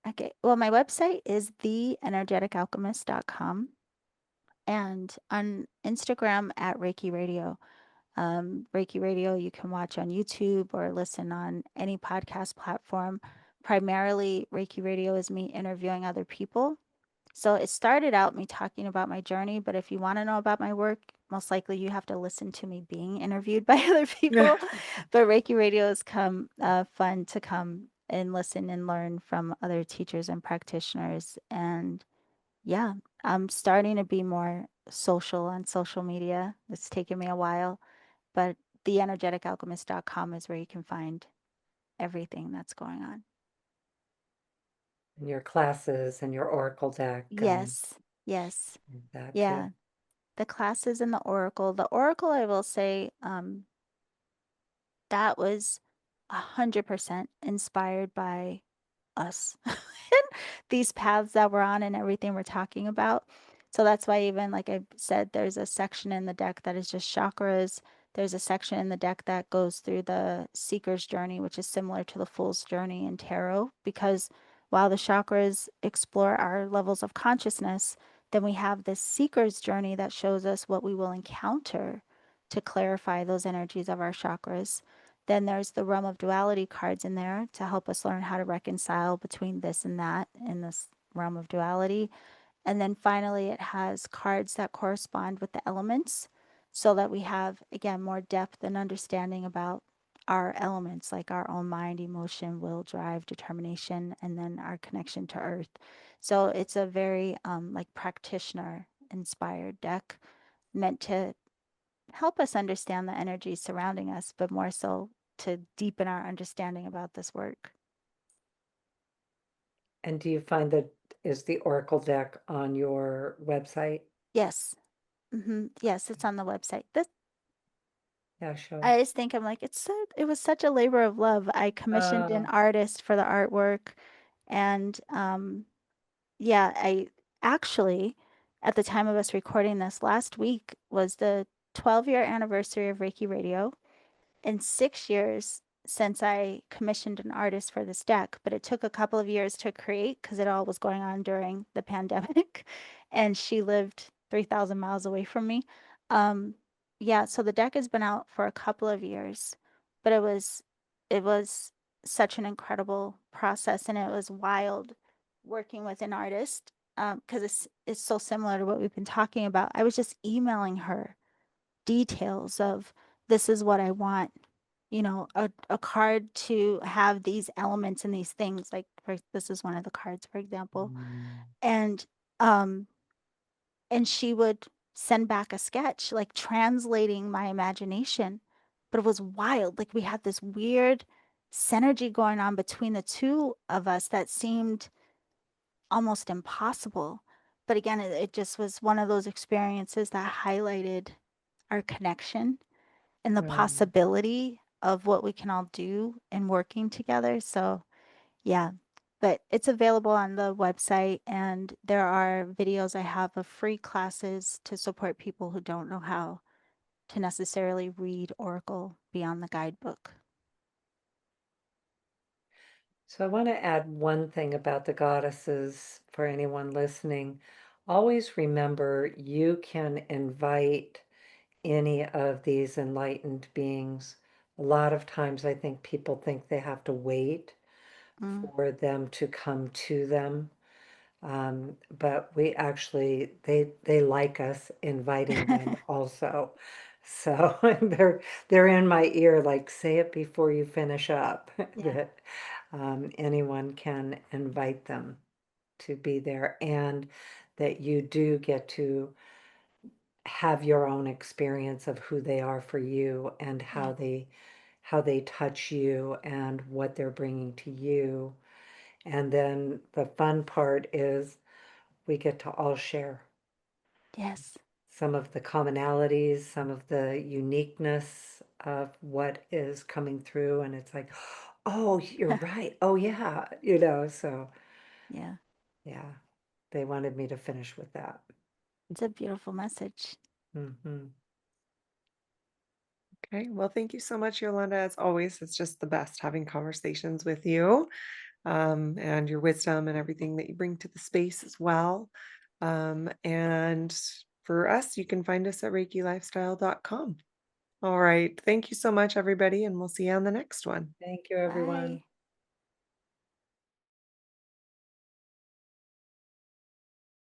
Okay. Well, my website is theenergeticalchemist.com, and on Instagram at Reiki Radio. Reiki Radio, you can watch on YouTube or listen on any podcast platform. Primarily, Reiki Radio is me interviewing other people. So it started out me talking about my journey, but if you want to know about my work, most likely you have to listen to me being interviewed by other people. But Reiki Radio has come fun to come and listen and learn from other teachers and practitioners. And yeah, I'm starting to be more social on social media. It's taken me a while, but theenergeticalchemist.com is where you can find everything that's going on. And your classes and your oracle deck and Yes, yes, that yeah. too. The classes in the Oracle. The Oracle, I will say, that was 100% inspired by us and these paths that we're on and everything we're talking about. So that's why, even like I said, there's a section in the deck that is just chakras. There's a section in the deck that goes through the seeker's journey, which is similar to the fool's journey in tarot, because while the chakras explore our levels of consciousness, then we have this seeker's journey that shows us what we will encounter to clarify those energies of our chakras. Then there's the realm of duality cards in there to help us learn how to reconcile between this and that in this realm of duality. And then finally, it has cards that correspond with the elements so that we have, again, more depth and understanding about our elements, like our own mind, emotion, will, drive, determination, and then our connection to earth. So it's a very like practitioner inspired deck meant to help us understand the energies surrounding us, but more so to deepen our understanding about this work. And do you find that is the oracle deck on your website? Yes. Yes, it's on the website. This Yeah, show. I just think I'm like it was such a labor of love. I commissioned an Uh, artist for the artwork, and yeah, I actually at the time of us recording this last week was the 12-year anniversary of Reiki Radio. In 6 years since I commissioned an artist for this deck, but it took a couple of years to create because it all was going on during the pandemic, and she lived 3,000 miles away from me. Um, yeah, so the deck has been out for a couple of years, but it was such an incredible process, and it was wild working with an artist because it's so similar to what we've been talking about. I was just emailing her details of this is what I want, a card to have these elements and these things. Like this is one of the cards, for example. mm, And um and she would send back a sketch, like translating my imagination. But it was wild. Like we had this weird synergy going on between the two of us that seemed almost impossible. But again, it just was one of those experiences that highlighted our connection and the right. possibility of what we can all do in working together. So, yeah, but it's available on the website, and there are videos I have of free classes to support people who don't know how to necessarily read Oracle beyond the guidebook. So I want to add one thing about the goddesses for anyone listening. Always remember you can invite any of these enlightened beings. A lot of times I think people think they have to wait Mm. for them to come to them. But we actually, they like us inviting them also. So they're in my ear, like, say it before you finish up, Yeah. that anyone can invite them to be there, and that you do get to have your own experience of who they are for you and Yeah. how they touch you and what they're bringing to you. And then the fun part is we get to all share Yes. some of the commonalities, some of the uniqueness of what is coming through. And it's like, oh, you're right. Oh, yeah. So Yeah. yeah, they wanted me to finish with that. It's a beautiful message. Hmm. Okay. Well, thank you so much, Yolanda. As always, it's just the best having conversations with you, and your wisdom and everything that you bring to the space as well. And for us, you can find us at reikilifestyle.com. All right. Thank you so much, everybody, and we'll see you on the next one. Thank you, everyone. Bye.